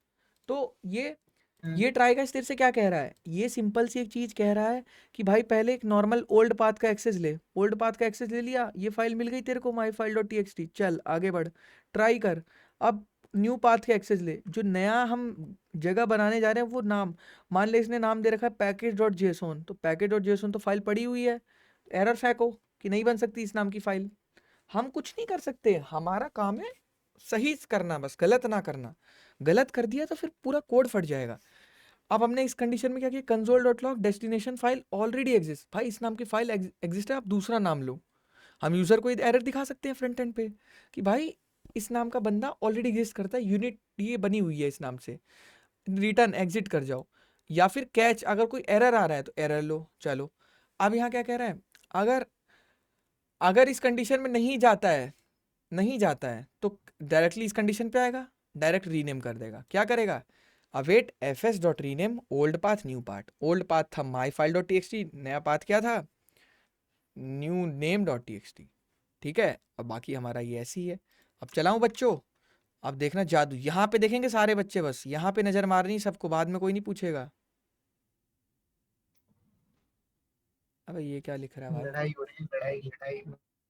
तो ये ट्राई कैच तेरे से क्या कह रहा है, ये सिंपल सी एक चीज कह रहा है कि भाई पहले एक नॉर्मल ओल्ड पाथ का एक्सेस ले, ओल्ड पाथ का एक्सेस ले लिया, ये फाइल मिल गई तेरे को माई फाइल डॉट txt, चल आगे बढ़, ट्राई कर। अब न्यू पाथ का एक्सेस ले, जो नया हम जगह बनाने जा रहे हैं वो नाम, मान ले इसने नाम दे रखा है पैकेज डॉट जेसोन, तो पैकेज डॉट जेसोन तो फाइल पड़ी हुई है, एरर फेंको कि नहीं बन सकती इस नाम की फाइल। हम कुछ नहीं कर सकते, हमारा काम है सही करना, बस गलत ना करना। गलत कर दिया तो फिर पूरा कोड फट जाएगा। अब हमने इस कंडीशन में क्या किया, console dot log destination file already exist, भाई इस नाम की फाइल एग्जिस्ट है, आप दूसरा नाम लो। हम यूजर को एरर दिखा सकते हैं फ्रंट एंड पे कि भाई इस नाम का बंदा ऑलरेडी एग्जिस्ट करता है, यूनिट ये बनी हुई है इस नाम से, रिटर्न एग्जिट कर जाओ। या फिर कैच, अगर कोई एरर आ रहा है तो एरर लो। चलो अब यहाँ क्या कह रहा है, अगर अगर इस कंडीशन में नहीं जाता है, नहीं जाता है तो डायरेक्टली इस कंडीशन पे आएगा, डायरेक्ट रीनेम कर देगा। क्या करेगा, await fs dot rename old path new path, old path था माई फाइल डॉट txt, नया पाथ क्या था, न्यू नेम डॉट txt। ठीक है, अब बाकी हमारा ये ऐसी ही है। अब चलाऊं बच्चों, अब देखना जादू, यहाँ पे देखेंगे सारे बच्चे, बस यहाँ पे नजर मारनी सबको, बाद में कोई नहीं पूछेगा। अबे ये क्या लिख रहा है भाई? लड़ाई हो रही है, लड़ाई लड़ाई,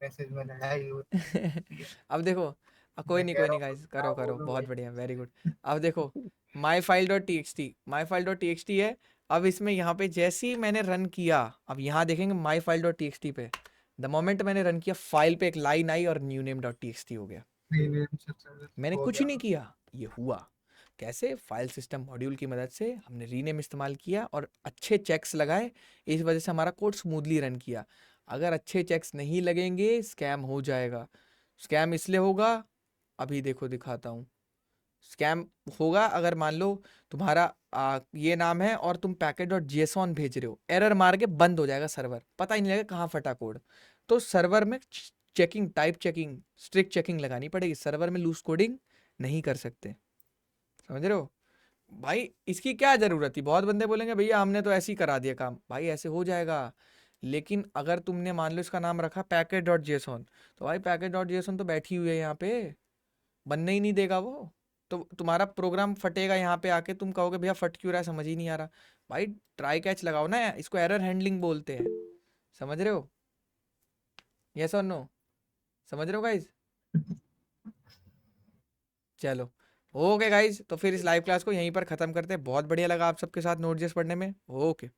मैसेज में लड़ाई हो रही है। अब देखो, कोई मैं नहीं कह कोई रहा नहीं हूँ गाइस, क्या करो करो, बोलूं बहुत भाई। बढ़िया, वेरी गुड। अब देखो my file dot txt, my file dot txt है। अब इसमें यहाँ पे जैसे ही मैंने रन किया, अब यहाँ देखेंगे माई फाइल डॉट txt पे, द मोमेंट मैंने रन किया, फाइल पे एक लाइन आई और न्यू नेम डॉट txt हो गया। नहीं नहीं, अच्छा, मैंने हो कुछ गया। नहीं किया, ये हुआ कैसे, फाइल सिस्टम मॉड्यूल की मदद से हमने रीनेम इस्तेमाल किया और अच्छे चेक्स लगाए, इस वजह से हमारा कोड स्मूथली रन किया। अगर अच्छे चेक्स नहीं लगेंगे स्कैम हो जाएगा। स्कैम इसलिए होगा, अभी देखो दिखाता हूँ। स्कैम होगा अगर मान लो तुम्हारा ये नाम है और तुम पैकेट डॉट जेसॉन भेज रहे हो, एरर मार के बंद हो जाएगा सर्वर, पता ही नहीं लगेगा कहाँ फटा कोड। तो सर्वर में checking, type checking, strict checking लगानी पड़ेगी, सर्वर में लूज कोडिंग नहीं कर सकते, समझ रहे हो भाई? इसकी क्या जरूरत थी, बहुत बंदे बोलेंगे भैया हमने तो ऐसे ही करा दिया काम, भाई ऐसे हो जाएगा। लेकिन अगर तुमने मान लो इसका नाम रखा पैकेट डॉट जेसॉन, तो भाई पैकेट डॉट जेसॉन तो बैठी हुई है यहाँ पे, बनने ही नहीं देगा वो, तो तुम्हारा प्रोग्राम फटेगा। यहाँ पे आके तुम कहोगे भैया फट क्यों रहा है, समझ ही नहीं आ रहा। भाई ट्राई कैच लगाओ ना, इसको एरर हैंडलिंग बोलते हैं, समझ रहे हो? यस और नो, समझ रहे हो गाइज? चलो ओके गाइज, तो फिर इस लाइव क्लास को यहीं पर ख़त्म करते हैं। बहुत बढ़िया लगा आप सबके साथ नोट जेस पढ़ने में। ओके।